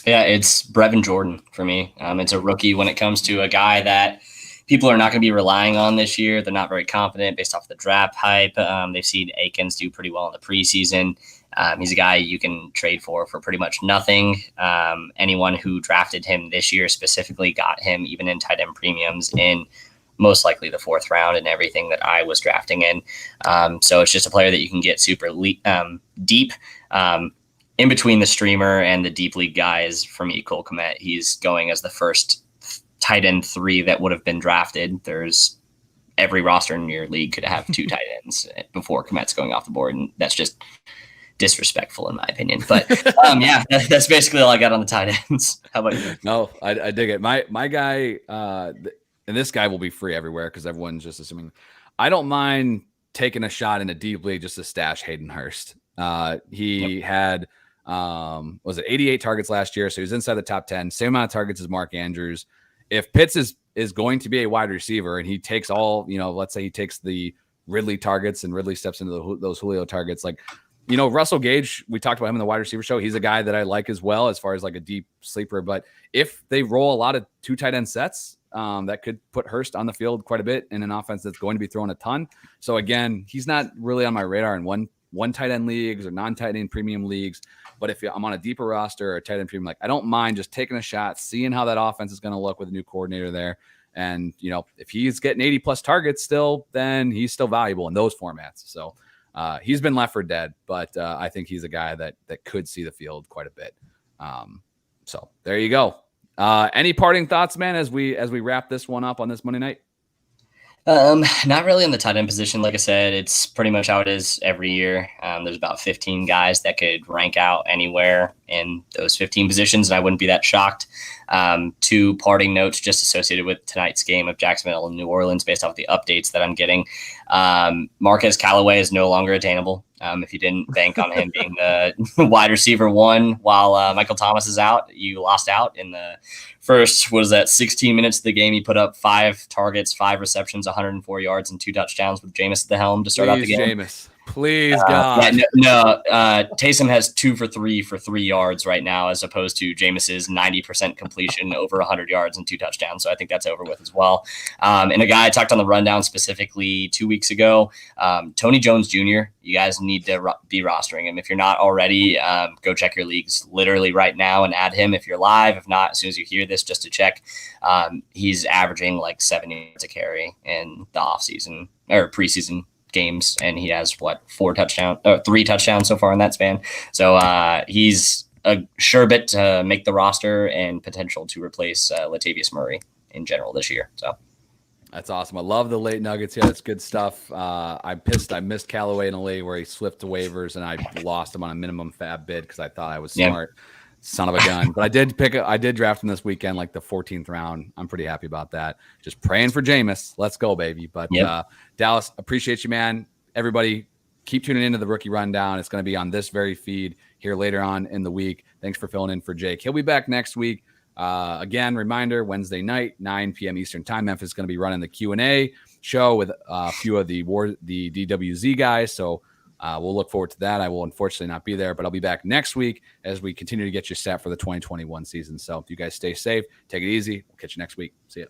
Yeah, it's Brevin Jordan for me. It's a rookie when it comes to a guy that people are not going to be relying on this year. They're not very confident based off the draft hype. They've seen Akins do pretty well in the preseason. He's a guy you can trade for pretty much nothing. Anyone who drafted him this year specifically got him even in tight end premiums in most likely the 4th round and everything that I was drafting in. So it's just a player that you can get super deep. In between the streamer and the deep league guys, for me, Cole Kmet, he's going as the first tight end 3 that would have been drafted. There's every roster in your league could have 2 tight ends before Kmet's going off the board, and that's just disrespectful in my opinion. But yeah, that's basically all I got on the tight ends. How about you? No, I dig it. My guy, and this guy will be free everywhere because everyone's just assuming. I don't mind taking a shot in a deep league just to stash Hayden Hurst. He had Was it 88 targets last year? So he was inside the top 10, same amount of targets as Mark Andrews. If Pitts is going to be a wide receiver and he takes all, let's say he takes the Ridley targets and Ridley steps into those Julio targets, like, Russell Gage, we talked about him in the wide receiver show. He's a guy that I like as well as far as like a deep sleeper. But if they roll a lot of 2 tight end sets, that could put Hurst on the field quite a bit in an offense that's going to be throwing a ton. So again, he's not really on my radar in one tight end leagues or non-tight end premium leagues. But if I'm on a deeper roster or a tight end premium, like I don't mind just taking a shot, seeing how that offense is going to look with a new coordinator there. And, if he's getting 80 plus targets still, then he's still valuable in those formats. So he's been left for dead, but I think he's a guy that could see the field quite a bit. So there you go. Any parting thoughts, man, as we wrap this one up on this Monday night? Not really in the tight end position. Like I said, it's pretty much how it is every year. There's about 15 guys that could rank out anywhere in those 15 positions, and I wouldn't be that shocked. 2 parting notes just associated with tonight's game of Jacksonville and New Orleans based off the updates that I'm getting. Marquez Callaway is no longer attainable. If you didn't bank on him being the wide receiver 1 while Michael Thomas is out, you lost out in the first, 16 minutes of the game. He put up 5 targets, 5 receptions, 104 yards, and 2 touchdowns with Jameis at the helm to start out the game. Jameis. Please, God. Taysom has 2 for 3 for 3 yards right now, as opposed to Jameis's 90% completion, over 100 yards and 2 touchdowns. So I think that's over with as well. And a guy I talked on the rundown specifically 2 weeks ago, Tony Jones Jr. You guys need to be rostering him. If you're not already, go check your leagues literally right now and add him if you're live. If not, as soon as you hear this, just to check. He's averaging like 70 yards a carry in the offseason or preseason games, and he has 3 touchdowns so far in that span. So he's a sure bet to make the roster and potential to replace Latavius Murray in general this year. So that's awesome. I love the late nuggets. Yeah, that's good stuff. I missed Callaway in a league where he slipped to waivers and I lost him on a minimum fab bid because I thought I was smart. Yeah. Son of a gun. But I did draft him this weekend, like the 14th round. I'm pretty happy about that. Just praying for Jameis. Let's go, baby. But Dallas, appreciate you, man. Everybody, keep tuning into the Rookie Rundown. It's going to be on this very feed here later on in the week. Thanks for filling in for Jake. He'll be back next week. Again, reminder, Wednesday night, 9 p.m. Eastern time. Memphis is going to be running the Q&A show with a few of the DWZ guys. So we'll look forward to that. I will unfortunately not be there, but I'll be back next week as we continue to get you set for the 2021 season. So if you guys stay safe, take it easy. We'll catch you next week. See ya.